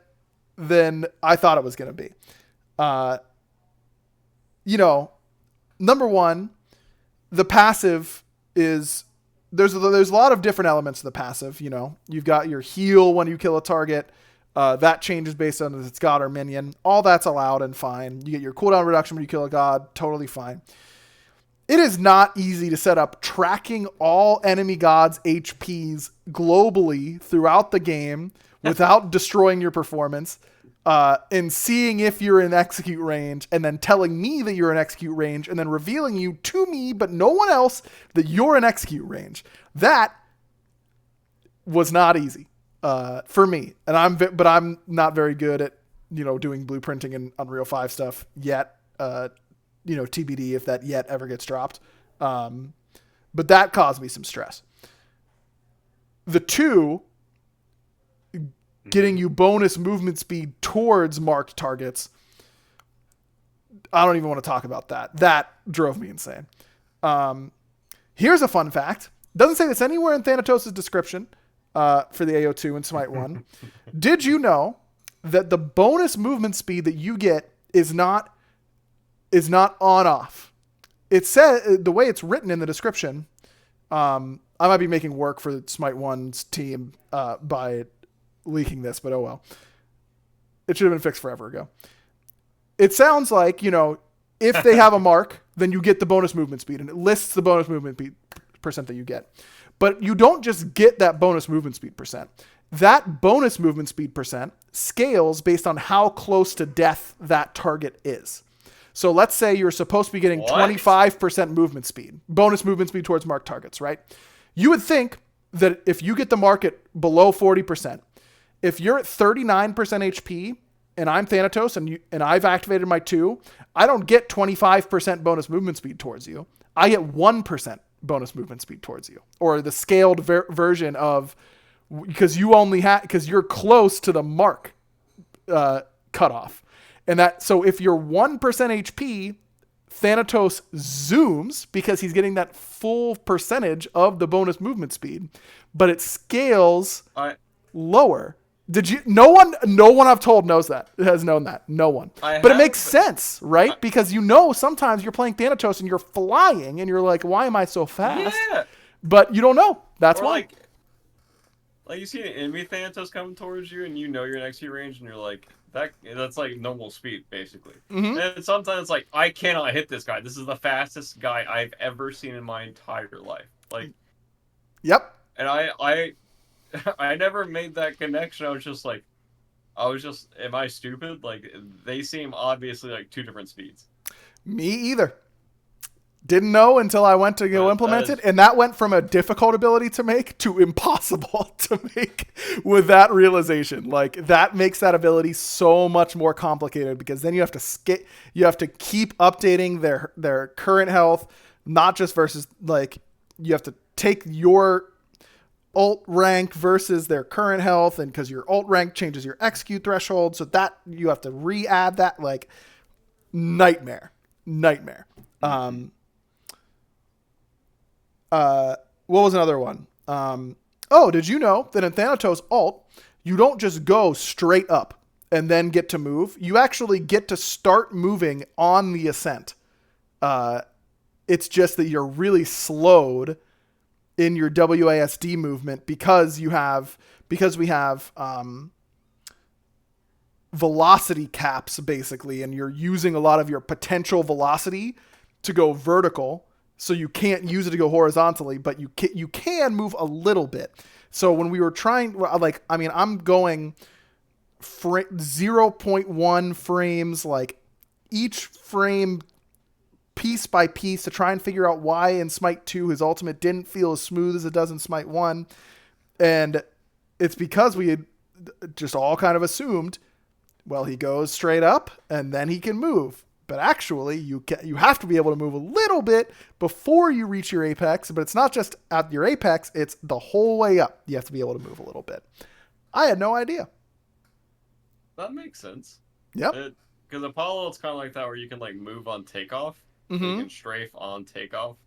I thought it was going to be. Number one, the passive is there's a lot of different elements to the passive. You've got your heal when you kill a target. That changes based on if it's god or minion. All that's allowed and fine. You get your cooldown reduction when you kill a god. Totally fine. It is not easy to set up tracking all enemy gods' HPs globally throughout the game without destroying your performance, and seeing if you're in execute range, and then telling me that you're in execute range, and then revealing you to me, but no one else, that you're in execute range. That was not easy for me, and I'm not very good at doing blueprinting and Unreal 5 stuff yet. TBD if that yet ever gets dropped. But that caused me some stress. The two, getting you bonus movement speed towards marked targets, I don't even want to talk about that. That drove me insane. Here's a fun fact. Doesn't say this anywhere in Thanatos' description for the AO2 and Smite 1. Did you know that the bonus movement speed that you get is not on-off? It says, the way it's written in the description, I might be making work for Smite 1's team by leaking this, but oh well. It should have been fixed forever ago. It sounds like, if they have a mark, then you get the bonus movement speed, and it lists the bonus movement percent that you get. But you don't just get that bonus movement speed percent. That bonus movement speed percent scales based on how close to death that target is. So let's say you're supposed to be getting 25% movement speed, bonus movement speed towards marked targets, right? You would think that if you get the market below 40%, if you're at 39% HP and I'm Thanatos and I've activated my 2, I don't get 25% bonus movement speed towards you. I get 1% bonus movement speed towards you, or the scaled version of, because you're close to the mark cutoff. And so if you're 1% HP, Thanatos zooms because he's getting that full percentage of the bonus movement speed, but it scales lower. Did you? No one I've told has known that. No one. But it makes sense, right? Because sometimes you're playing Thanatos and you're flying and you're like, why am I so fast? Yeah. But you don't know. That's why. Like you see an enemy Thanatos coming towards you and you're next to your range and you're like, that's like normal speed, basically. Mm-hmm. And sometimes it's like, I cannot hit this guy. This is the fastest guy I've ever seen in my entire life. Like, yep. And I never made that connection. I was just, am I stupid? Like, they seem obviously like two different speeds. Me either. Didn't know until I went to go implement it, and that went from a difficult ability to make to impossible to make with that realization. Like, that makes that ability so much more complicated because then you have to keep updating their current health, not just versus, like, you have to take your ult rank versus their current health, and because your ult rank changes your execute threshold, so that you have to re-add that, like, nightmare. What was another one? Did you know that in Thanatos ult, you don't just go straight up and then get to move? You actually get to start moving on the ascent. It's just that you're really slowed in your WASD movement because we have velocity caps, basically, and you're using a lot of your potential velocity to go vertical. So you can't use it to go horizontally, but you can move a little bit. So when we were trying, I'm going 0.1 frames, like each frame piece by piece, to try and figure out why in Smite 2 his ultimate didn't feel as smooth as it does in Smite 1. And it's because we had just all kind of assumed, well, he goes straight up and then he can move. But actually, you have to be able to move a little bit before you reach your apex. But it's not just at your apex; it's the whole way up. You have to be able to move a little bit. I had no idea. that makes sense. Yep. Because Apollo, it's kind of like that where you can like move on takeoff, so you Mm-hmm. can strafe on takeoff.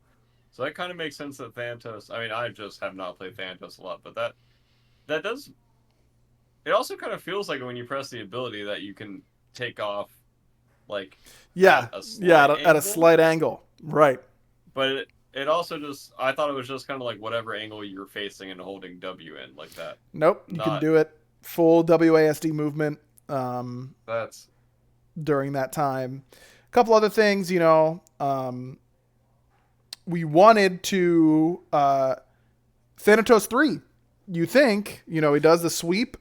So that kind of makes sense that Thanatos. I mean, I just have not played Thanatos a lot, but that does. It also kind of feels like when you press the ability that you can take off like Yeah. at a Yeah. slight At a angle, slight angle. Right. but it also just I thought it was just kind of like whatever angle you're facing and holding W in like that. Nope. You can Not do it full WASD movement. Um, that's during that time. A couple other things, we wanted to Thanatos 3. You think, he does the sweep.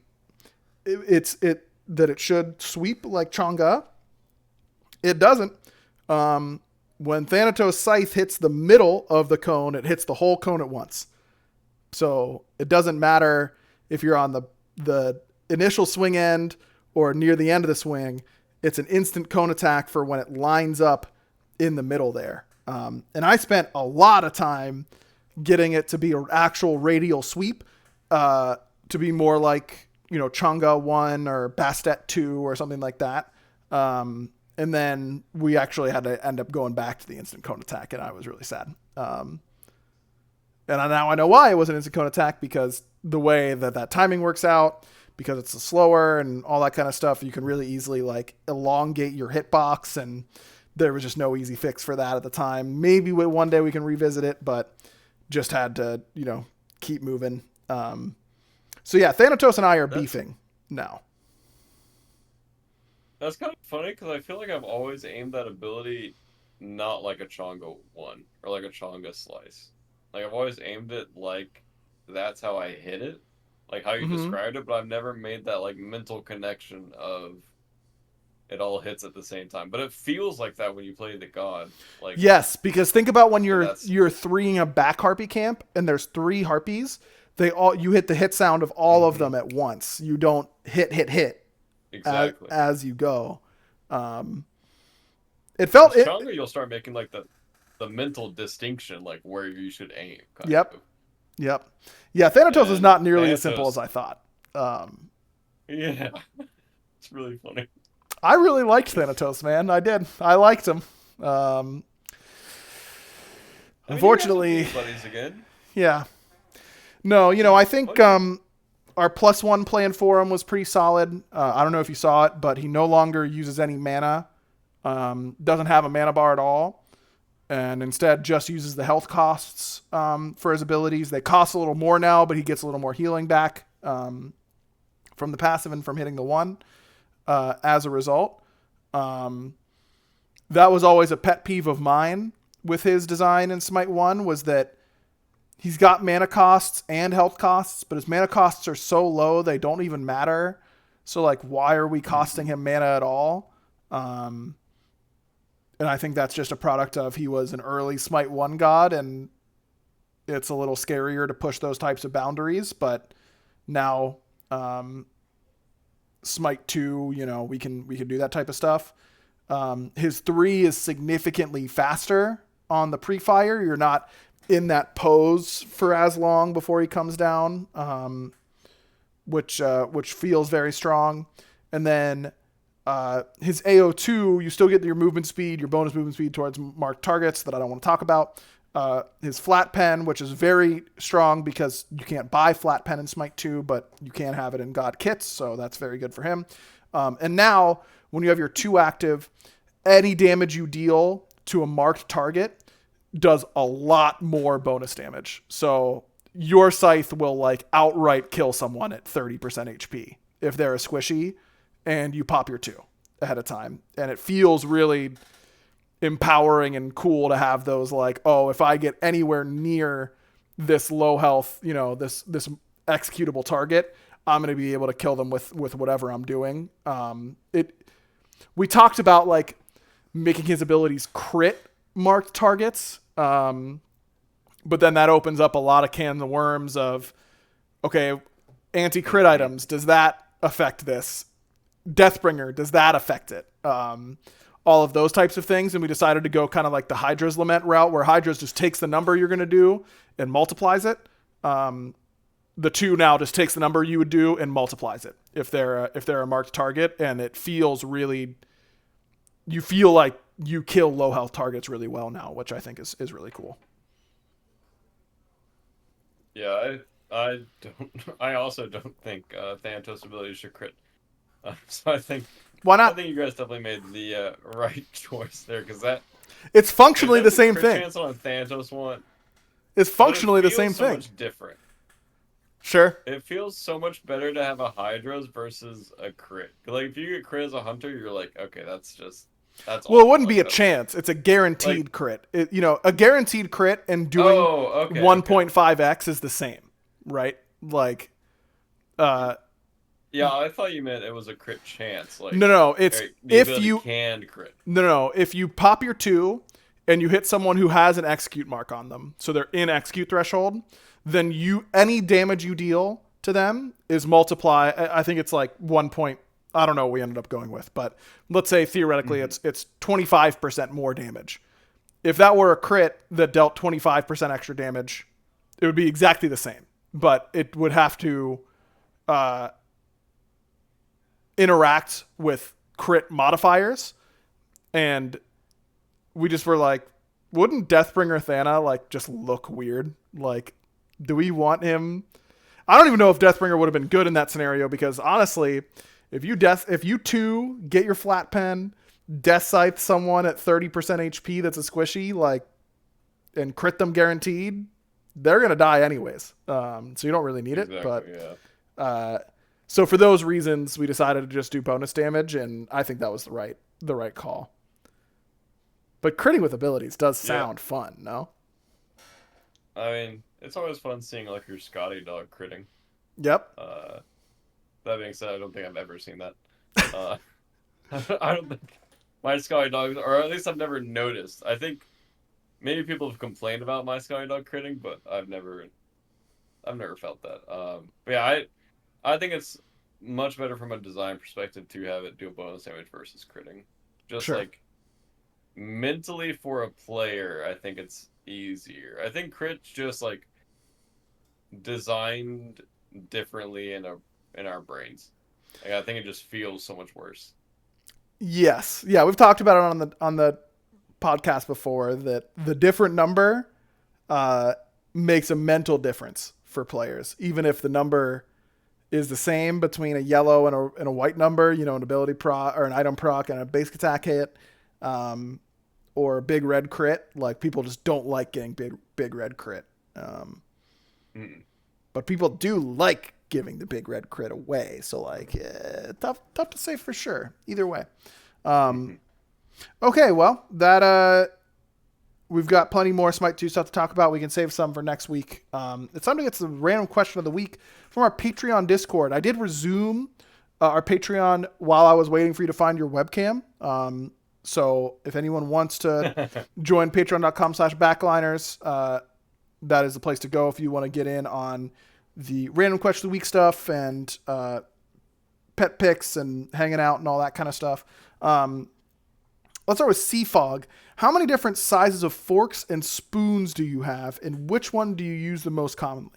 It should sweep like Chang'e. It doesn't. When Thanatos Scythe hits the middle of the cone, it hits the whole cone at once. So it doesn't matter if you're on the initial swing end or near the end of the swing. It's an instant cone attack for when it lines up in the middle there. And I spent a lot of time getting it to be an actual radial sweep, to be more like, Chang'e 1 or Bastet 2 or something like that. And then we actually had to end up going back to the instant cone attack, and I was really sad. And now I know why it was an instant cone attack, because the way that timing works out, because it's slower and all that kind of stuff, you can really easily like elongate your hitbox, and there was just no easy fix for that at the time. Maybe one day we can revisit it, but just had to, keep moving. So yeah, Thanatos and I are that's beefing now. that's kind of funny because I feel like I've always aimed that ability not like a Chonga one or like a Chonga slice. Like I've always aimed it like that's how I hit it, like how you Mm-hmm. described it, but I've never made that like mental connection of it all hits at the same time. But it feels like that when you play the god. Like Yes, because think about when and you're that's you're threeing a back harpy camp and there's three harpies. You hit the hit sound of all of hmm them at once. You don't hit exactly. as you go. Um, it Because felt it. Chonga you'll start making like the mental distinction like where you should aim kind Yep, of. yep, yeah. Thanatos is And not nearly as simple as Thanatos, I thought. Um, yeah, it's really funny. I really liked Thanatos, man. I did. I liked him. Um, I mean, you guys will be unfortunately, buddies again. yeah. No, I think Once you, our +1 playing for him was pretty solid. I don't know if you saw it, but he no longer uses any mana. Doesn't have a mana bar at all, and instead just uses the health costs for his abilities. They cost a little more now, but he gets a little more healing back from the passive and from hitting the one as a result. Um, that was always a pet peeve of mine with his design in Smite 1, was that he's got mana costs and health costs, but his mana costs are so low they don't even matter. So like, why are we costing him mana at all? Um, and I think that's just a product of he was an early Smite 1 god, and it's a little scarier to push those types of boundaries. But now Smite 2, we can do that type of stuff. His 3 is significantly faster on the pre-fire. You're not in that pose for as long before he comes down, which feels very strong. And then his AO2, you still get your movement speed, your bonus movement speed towards marked targets that I don't want to talk about. His flat pen, which is very strong because you can't buy flat pen in Smite 2, but you can have it in God kits, so that's very good for him. And now, when you have your 2 active, any damage you deal to a marked target does a lot more bonus damage. So your scythe will like outright kill someone at 30% HP if they're a squishy, and you pop your 2 ahead of time. And it feels really empowering and cool to have those, like, oh, if I get anywhere near this low health, this executable target, I'm going to be able to kill them with whatever I'm doing. We talked about like making his abilities crit marked targets. But then that opens up a lot of cans of worms of, okay, anti-crit items, does that affect this? Deathbringer, does that affect it? All of those types of things. And we decided to go kind of like the Hydra's Lament route, where Hydra's just takes the number you're going to do and multiplies it. the 2 now just takes the number you would do and multiplies it if they're a marked target, and it feels really. You feel like you kill low health targets really well now, which I think is really cool. Yeah, I also don't think Thanos ability should crit. So Why I not? think you guys definitely made the right choice there, because that It's functionally the there's a same crit thing. chance on a Thanatos one, It's but it functionally the feels same so thing. much different. Sure. It feels so much better to have a Hydros versus a crit. Like if you get crit as a hunter, you're like, okay, that's Well, it awful. wouldn't Like, be a chance. It's a guaranteed like, crit. A guaranteed crit and doing oh, okay, 1.5x is the same, right? Like, yeah, I thought you meant it was a crit chance. Like, no. It's the if ability you can crit. no. If you pop your 2 and you hit someone who has an execute mark on them, so they're in execute threshold, then any damage you deal to them is multiply. I think it's like 1 point. I don't know what we ended up going with, but let's say theoretically it's 25% more damage. If that were a crit that dealt 25% extra damage, it would be exactly the same, but it would have to interact with crit modifiers, and we just were like, wouldn't Deathbringer Thana like just look weird? Like, do we want him? I don't even know if Deathbringer would have been good in that scenario, because honestly, if you 2 get your flat pen, death scythe someone at 30% HP that's a squishy, like, and crit them guaranteed, they're gonna die anyways. So you don't really need it. Exactly, But yeah. so for those reasons, we decided to just do bonus damage, and I think that was the right call. But critting with abilities does sound fun, no? I mean, it's always fun seeing like your Scotty dog critting. Yep. That being said, I don't think I've ever seen that. Uh, I don't think my Scotty dogs, or at least I've never noticed. I think maybe people have complained about my Scotty dog critting, but I've never felt that. But yeah, I think it's much better from a design perspective to have it do bonus damage versus critting. Just Sure. like mentally for a player, I think it's easier. I think crit's just like designed differently in our brains. Like, I think it just feels so much worse. Yes. Yeah, we've talked about it on the podcast before, that the different number makes a mental difference for players, even if the number is the same between a yellow and a white number, an ability proc or an item proc and a basic attack hit, or a big red crit. Like, people just don't like getting big red crit. But people do like giving the big red crit away. So like, tough to say for sure. Either way. Okay, well, that we've got plenty more Smite 2 stuff to talk about. We can save some for next week. It's time to get to the random question of the week from our Patreon Discord. I did resume our Patreon while I was waiting for you to find your webcam. So if anyone wants to join patreon.com/backliners, that is the place to go if you want to get in on the random question of the week stuff and pet picks and hanging out and all that kind of stuff. Let's start with Seafog. How many different sizes of forks and spoons do you have, and which one do you use the most commonly?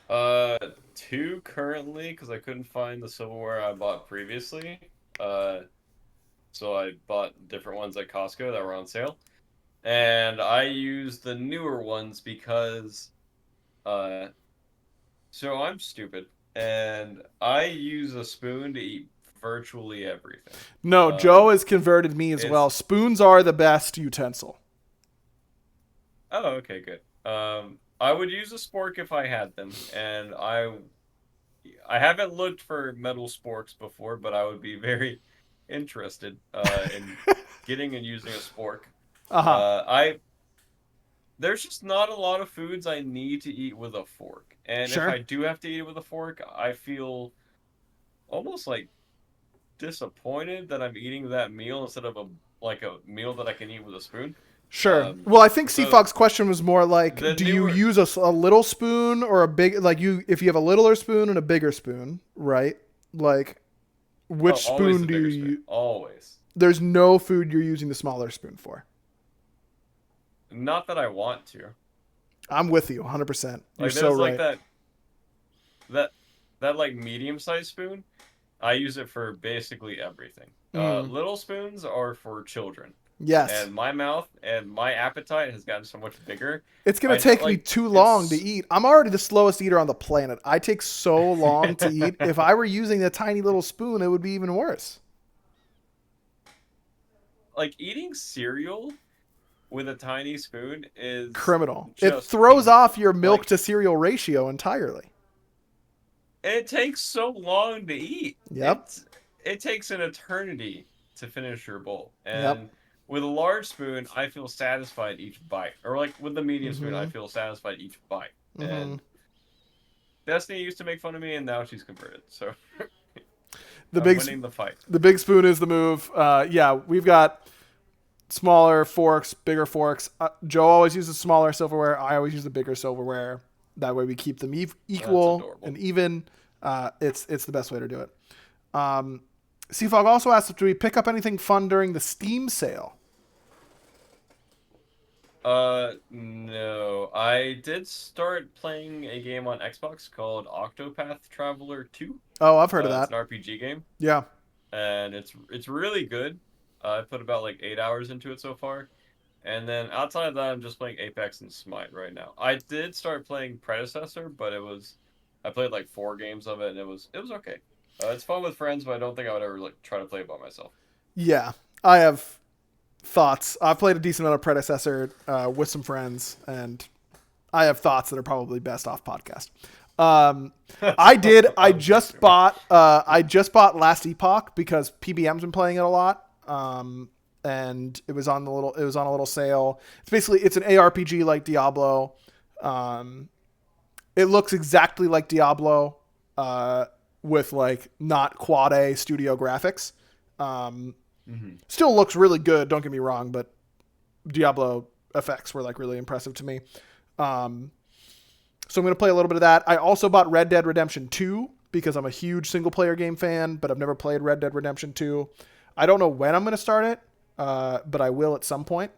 2 currently, because I couldn't find the silverware I bought previously. So I bought different ones at Costco that were on sale. And I use the newer ones because, so I'm stupid, and I use a spoon to eat virtually everything. No, Joe has converted me as well. Spoons are the best utensil. Oh, okay, good. I would use a spork if I had them, and I haven't looked for metal sporks before, but I would be very interested in getting and using a spork. There's just not a lot of foods I need to eat with a fork, and Sure. if I do have to eat it with a fork, I feel almost like disappointed that I'm eating that meal instead of a meal that I can eat with a spoon. Sure. Well, I think so Seafog's question was more like, do you use a little spoon or a big, like if you have a littler spoon and a bigger spoon, right? Like, which spoon do you use? Always. There's no food you're using the smaller spoon for. Not that I want to. I'm with you 100%. You're Like so there's like right. that that like medium sized spoon. I use it for basically everything. Mm, Little spoons are for children, yes. and my mouth and my appetite has gotten so much bigger. It's going I to know, take me like too long to it's eat. I'm already the slowest eater on the planet. I take so long to eat. If I were using the tiny little spoon, it would be even worse. like eating cereal with a tiny spoon is Criminal. It just throws off painful. your milk Like to cereal ratio entirely. it takes so long to eat. Yep. It takes an eternity to finish your bowl. Yep. And with a large spoon, I feel satisfied each bite. Or like with the medium spoon, I Mm-hmm. feel satisfied each bite. Mm-hmm. And Destiny used to make fun of me, and now she's converted. So The I'm big winning the fight. the big spoon is the move. Yeah, we've got smaller forks, bigger forks. Joe always uses smaller silverware. I always use the bigger silverware. That way we keep them That's equal adorable. and even. It's the best way to do it. Um, Seafog also asked if do we pick up anything fun during the Steam sale. No. I did start playing a game on Xbox called Octopath Traveler 2. Oh, I've heard of It's that. an RPG game, Yeah. and it's really good. I put about like 8 hours into it so far. And then outside of that, I'm just playing Apex and Smite right now. I did start playing Predecessor, but I played like 4 games of it, and it was okay. It's fun with friends, but I don't think I would ever like try to play it by myself. Yeah. I have thoughts. I've played a decent amount of Predecessor with some friends, and I have thoughts that are probably best off podcast. That's I did. what I was assuming. I just bought Last Epoch because PBM's been playing it a lot. And it was on a little sale. It's an ARPG like Diablo. Um, it looks exactly like Diablo, with like not quad A studio graphics. Um, Hmm. Still looks really good. Don't get me wrong, but Diablo effects were like really impressive to me. Um, so I'm going to play a little bit of that. I also bought Red Dead Redemption 2 because I'm a huge single player game fan, but I've never played Red Dead Redemption 2. I don't know when I'm going to start it, but I will at some point.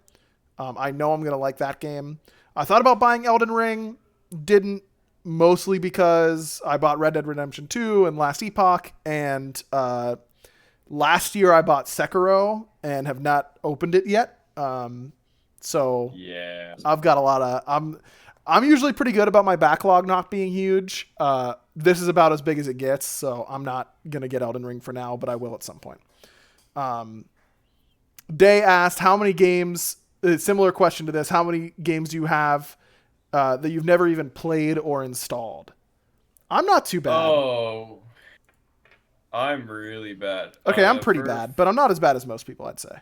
I know I'm going to like that game. I thought about buying Elden Ring, didn't, mostly because I bought Red Dead Redemption 2 and Last Epoch, and last year I bought Sekiro and have not opened it yet. So Yeah. I've got a lot of I'm usually pretty good about my backlog not being huge. This is about as big as it gets, so I'm not gonna get Elden Ring for now, but I will at some point. Um, Day asked how many games. Similar question to this: how many games do you have that you've never even played or installed? I'm not too bad. Oh, I'm really bad. Okay, I'm pretty bad, but I'm not as bad as most people, I'd say.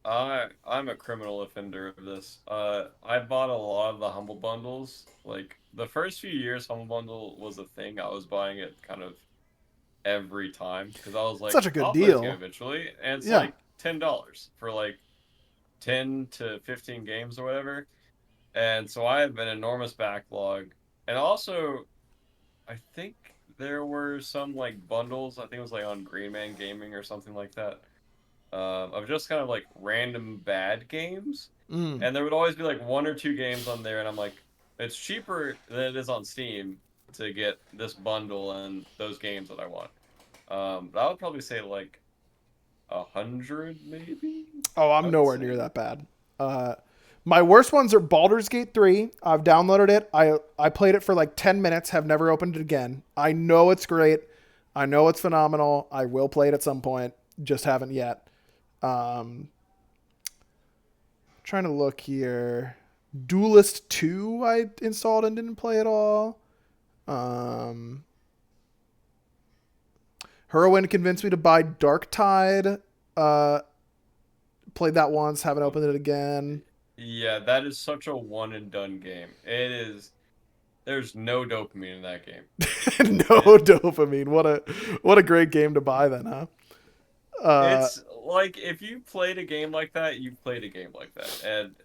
I'm a criminal offender of this. I bought a lot of the Humble Bundles. Like the first few years, Humble Bundle was a thing. I was buying it kind of every time because I was like, Such a good I'll play this game deal. eventually, and it's Yeah. like $10 for like 10 to 15 games or whatever. And so I have an enormous backlog. And also, I think there were some like bundles. I think it was like on Green Man Gaming or something like that. Of just kind of like random bad games. Mm. And there would always be like 1 or 2 games on there, and I'm like, it's cheaper than it is on Steam to get this bundle and those games that I want. But I would probably say like 100, maybe. Oh, I I'm would nowhere near say. that bad. Uh, my worst ones are Baldur's Gate 3. I've downloaded it. I played it for like 10 minutes, have never opened it again. I know it's great. I know it's phenomenal. I will play it at some point. Just haven't yet. Um, Trying to look here. Duelist 2 I installed and didn't play at all. Um, Heroin convinced me to buy Dark Tide. Uh, Played that once, haven't opened it again. Yeah, that is such a one and done game. It is. There's no dopamine in that game. No It dopamine. What a great game to buy then, huh? Uh, it's like if you played a game like that, you've played a game like that, and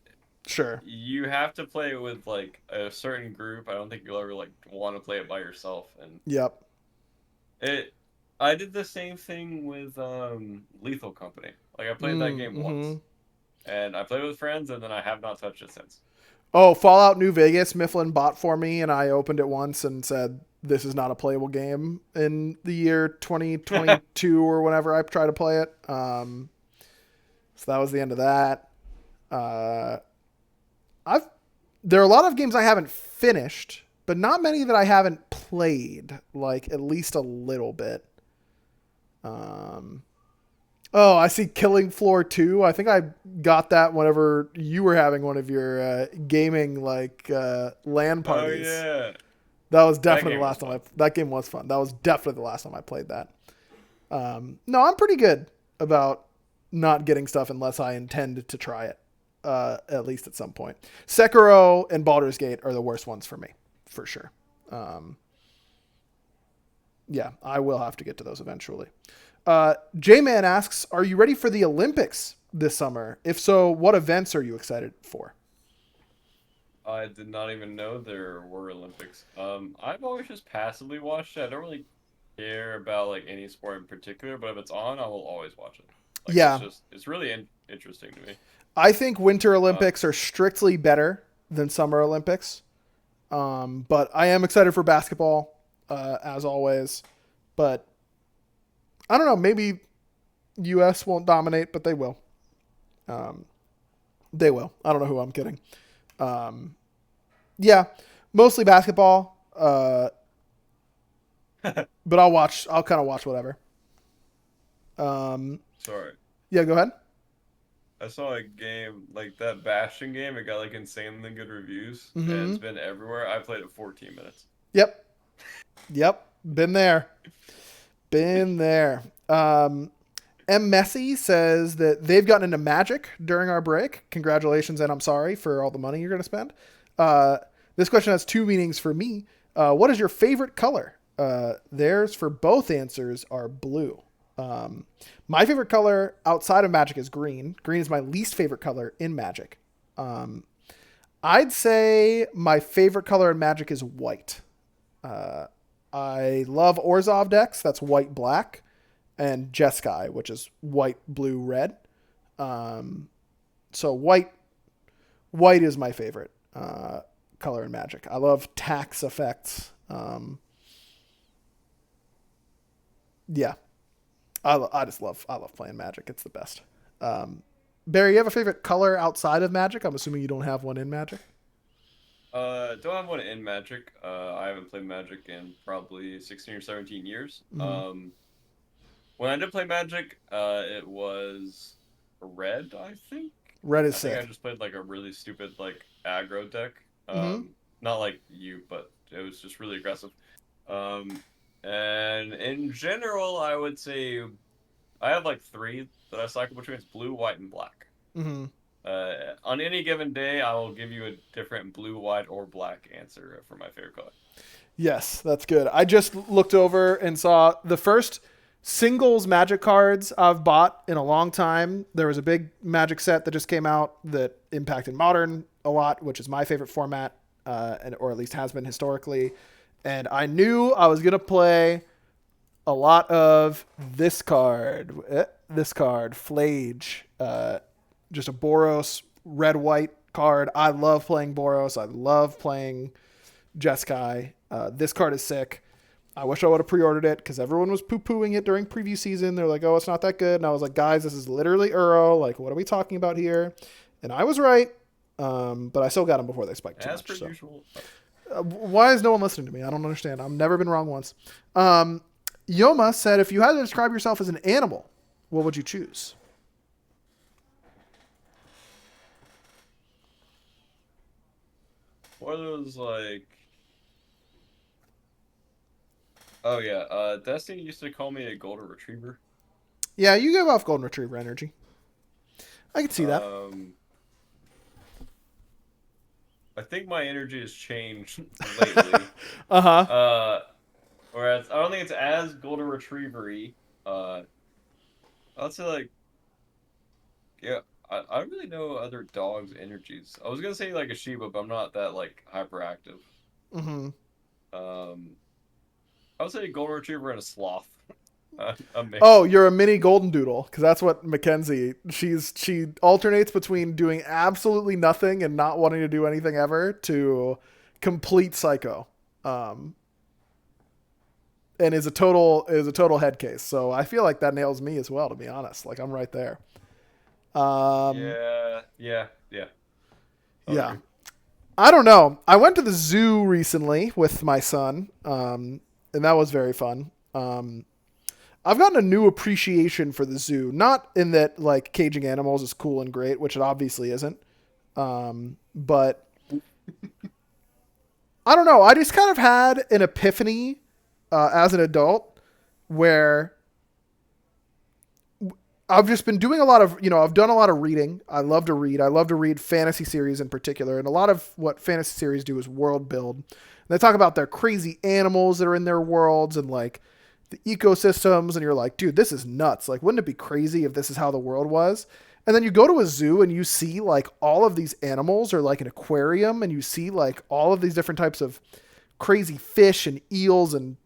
sure. you have to play it with like a certain group. I don't think you'll ever like want to play it by yourself. And Yep. it, I did the same thing with Lethal Company. Like I played that game Mm-hmm. once, and I played with friends, and then I have not touched it since. Oh, Fallout New Vegas, Mifflin bought for me, and I opened it once and said, "This is not a playable game." In the year 2022 or whenever I tried to play it, so that was the end of that. Uh, I've there are a lot of games I haven't finished, but not many that I haven't played. Like at least a little bit. Um, oh, I see Killing Floor 2. I think I got that whenever you were having one of your gaming like LAN Oh parties. yeah, That was that definitely the game was last time fun. that game was fun. That was definitely the last time I played that. No, I'm pretty good about not getting stuff unless I intend to try it, at least at some point. Sekiro and Baldur's Gate are the worst ones for me, for sure. Um, yeah, I will have to get to those eventually. J-Man asks, are you ready for the Olympics this summer? If so, what events are you excited for? I did not even know there were Olympics. I've always just passively watched it. I don't really care about like any sport in particular, but if it's on, I will always watch it. Like Yeah, it's really interesting to me. I think Winter Uh, Olympics are strictly better than Summer Olympics. But I am excited for basketball, as always. But I don't know. Maybe U.S. won't dominate, but they will. Um, they will. I don't know who I'm kidding. Um, yeah, mostly basketball. But I'll watch. I'll kind of watch whatever. Um, sorry. yeah, go ahead. I saw a game like that Bastion game. It got like insanely good reviews, and Mm-hmm. it's been everywhere. I played it 14 minutes. Yep. Yep. Been there. Been there. M. Messi says that they've gotten into Magic during our break. Congratulations, and I'm sorry for all the money you're going to spend. Uh, this question has two meanings for me. What is your favorite color? Theirs for both answers are blue. Um, my favorite color outside of Magic is green. Green is my least favorite color in Magic. Um, I'd say my favorite color in Magic is white. Uh, I love Orzhov decks. That's white black, and Jeskai, which is white blue red. Um, so white is my favorite color in Magic. I love tax effects. Yeah, I love playing Magic. It's the best. Um, Barry, you have a favorite color outside of Magic? I'm assuming you don't have one in Magic. Don't have one in Magic. I haven't played Magic in probably 16 or 17 years. Mm-hmm. When I did play Magic, it was red, I think. Red is I think I sick. just played like a really stupid like aggro deck. Mm-hmm. Not like you, but it was just really aggressive. Um, and in general, I would say I have like three that I cycle between. It's blue, white, and black. Mm-hmm. On any given day, I will give you a different blue, white, or black answer for my favorite color. Yes, that's good. I just looked over and saw the first singles Magic cards I've bought in a long time. There was a big Magic set that just came out that impacted Modern a lot, which is my favorite format, or at least has been historically. And I knew I was gonna play a lot of this card, Flage, just a Boros red white card. I love playing Boros. I love playing Jeskai. This card is sick. I wish I would have pre-ordered it because everyone was poo-pooing it during preview season. They're like, "Oh, it's not that good," and I was like, "Guys, this is literally Uro. Like, what are we talking about here?" And I was right, but I still got them before they spiked too As much. per So, usual. why is no one listening to me? I don't understand. I've never been wrong once. Yoma said, "If you had to describe yourself as an animal, what would you choose?" What are those like? Oh yeah, Destiny used to call me a golden retriever. Yeah, you give off golden retriever energy. I can see that. Um, I think my energy has changed lately. Uh huh. Uh, Whereas I don't think it's as golden retriever-y. Uh, I'd say like yeah, I don't really know other dogs' energies. I was gonna say like a Shiba, but I'm not that like hyperactive. Mm-hmm. Um, I would say a golden retriever and a sloth. A mix. Oh, you're a mini golden doodle, because that's what Mackenzie. She alternates between doing absolutely nothing and not wanting to do anything ever to complete psycho, um, and is a total head case. So I feel like that nails me as well. To be honest, like I'm right there. Um, Yeah. I'll yeah, agree. I don't know. I went to the zoo recently with my son, and that was very fun. I've gotten a new appreciation for the zoo. Not in that like caging animals is cool and great, which it obviously isn't. But I don't know. I just kind of had an epiphany as an adult where I've just been doing a lot of, I've done a lot of reading. I love to read. I love to read fantasy series in particular. And a lot of what fantasy series do is world build. And they talk about their crazy animals that are in their worlds and like the ecosystems. And you're like, dude, this is nuts. Like, wouldn't it be crazy if this is how the world was? And then you go to a zoo and you see like all of these animals, or like an aquarium, and you see like all of these different types of crazy fish and eels. And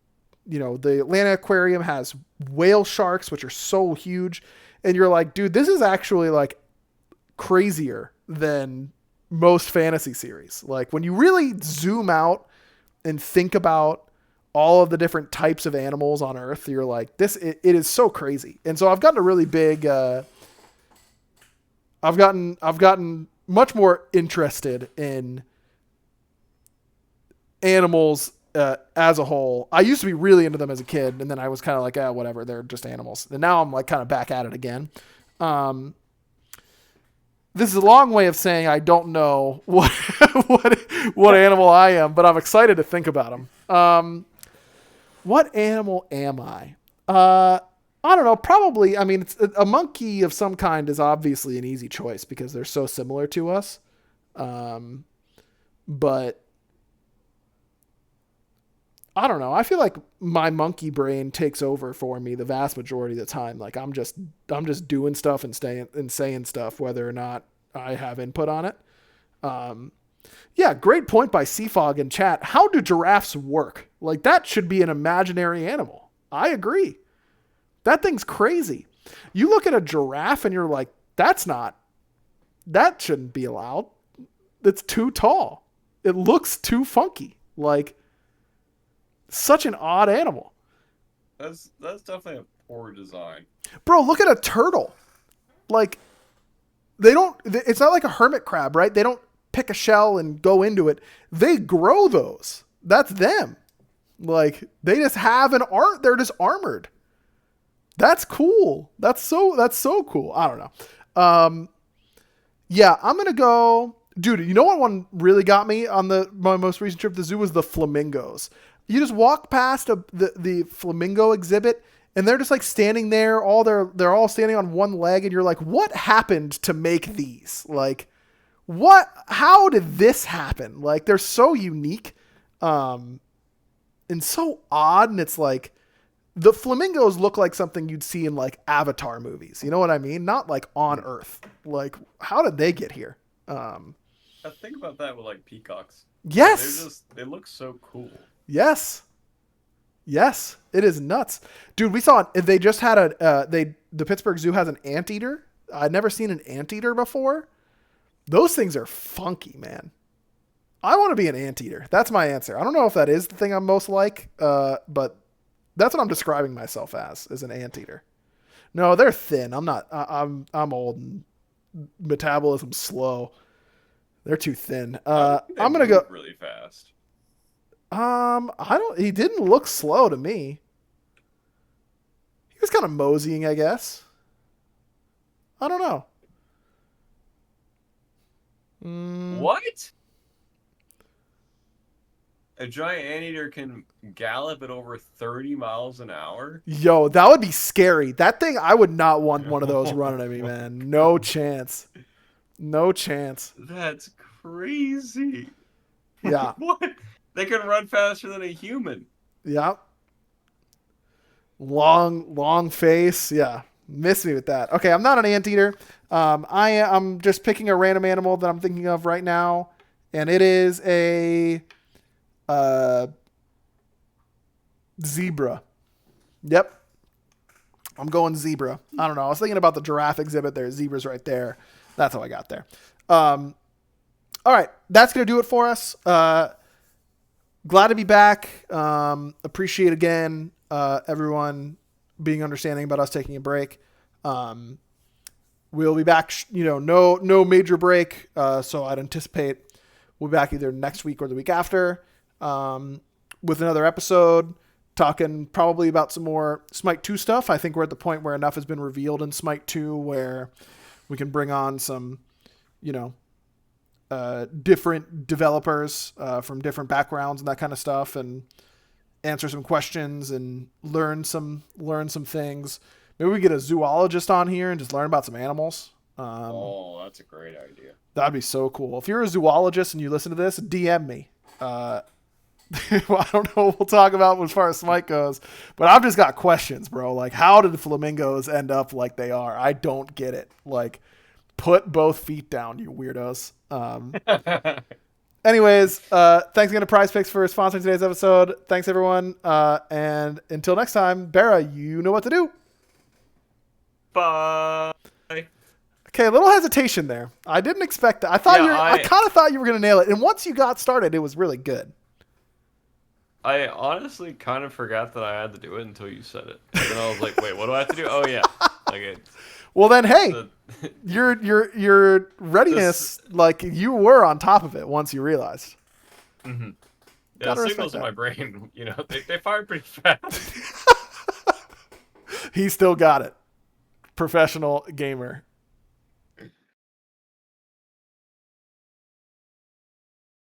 the Atlanta Aquarium has whale sharks, which are so huge. And you're like, dude, this is actually like crazier than most fantasy series. Like when you really zoom out and think about all of the different types of animals on Earth, you're like, it is so crazy. And so I've gotten a really big, I've gotten much more interested in animals as a whole. I used to be really into them as a kid, and then I was kind of like, whatever, they're just animals. And now I'm like kind of back at it again. Um, this is a long way of saying I don't know what what animal I am, but I'm excited to think about them. What animal am I? I don't know. Probably. I mean, a monkey of some kind is obviously an easy choice because they're so similar to us. But I don't know. I feel like my monkey brain takes over for me the vast majority of the time. Like I'm just doing stuff and saying stuff, whether or not I have input on it. Um, yeah, great point by Seafog in chat. How do giraffes work? Like that should be an imaginary animal. I agree. That thing's crazy. You look at a giraffe and you're like, that shouldn't be allowed. It's too tall. It looks too funky. Like such an odd animal. That's definitely a poor design. Bro, look at a turtle. Like it's not like a hermit crab, right? They don't pick a shell and go into it. They grow those. That's them. Like they just have they're just armored. That's cool. That's so cool. I don't know. Yeah, I'm going to go, dude, you know what one really got me on my most recent trip to the zoo was the flamingos. You just walk past the flamingo exhibit and they're just like standing there, they're all standing on one leg, and you're like, what happened to make these? Like how did this happen? Like they're so unique and so odd, and it's like the flamingos look like something you'd see in like Avatar movies. You know what I mean? Not like on Earth. Like how did they get here? I think about that with like peacocks. Yes. They look so cool. Yes. It is nuts. Dude, we saw they just had the Pittsburgh Zoo has an anteater. I'd never seen an anteater before. Those things are funky, man. I want to be an anteater. That's my answer. I don't know if that is the thing I'm most like, but that's what I'm describing myself as an anteater. No, they're thin. I'm not. I'm old and metabolism slow. They're too thin. I'm gonna go really fast. I don't. He didn't look slow to me. He was kind of moseying, I guess. I don't know. What? A giant anteater can gallop at over 30 miles an hour? Yo, that would be scary. That thing, I would not want one of those running at me, man. No chance. No chance. That's crazy. Yeah. What? They can run faster than a human. Yeah. Long face. Yeah. Miss me with that. Okay, I'm not an anteater. I'm just picking a random animal that I'm thinking of right now, and it is a zebra. Yep. I'm going zebra. I don't know. I was thinking about the giraffe exhibit. There's zebras right there. That's how I got there. All right. That's going to do it for us. Glad to be back. Appreciate again everyone being understanding about us taking a break. We'll be back, no major break. So I'd anticipate we'll be back either next week or the week after with another episode, talking probably about some more Smite 2 stuff. I think we're at the point where enough has been revealed in Smite 2 where we can bring on some, different developers from different backgrounds and that kind of stuff, and answer some questions and learn some things. Maybe we get a zoologist on here and just learn about some animals. That's a great idea. That'd be so cool. If you're a zoologist and you listen to this, DM me. Well, I don't know what we'll talk about as far as Smite goes, but I've just got questions, bro. Like, how did the flamingos end up like they are? I don't get it. Like, put both feet down, you weirdos. Anyways, thanks again to Prize Picks for sponsoring today's episode. Thanks, everyone. And until next time, Bera, you know what to do. Bye. Okay, a little hesitation there. I didn't expect that. I kind of thought you were going to nail it. And once you got started, it was really good. I honestly kind of forgot that I had to do it until you said it. And then I was like, wait, what do I have to do? Oh, yeah. Well, then, hey, your readiness, like, you were on top of it once you realized. Mm-hmm. Yeah, the signals in my brain, they fire pretty fast. He still got it. Professional gamer.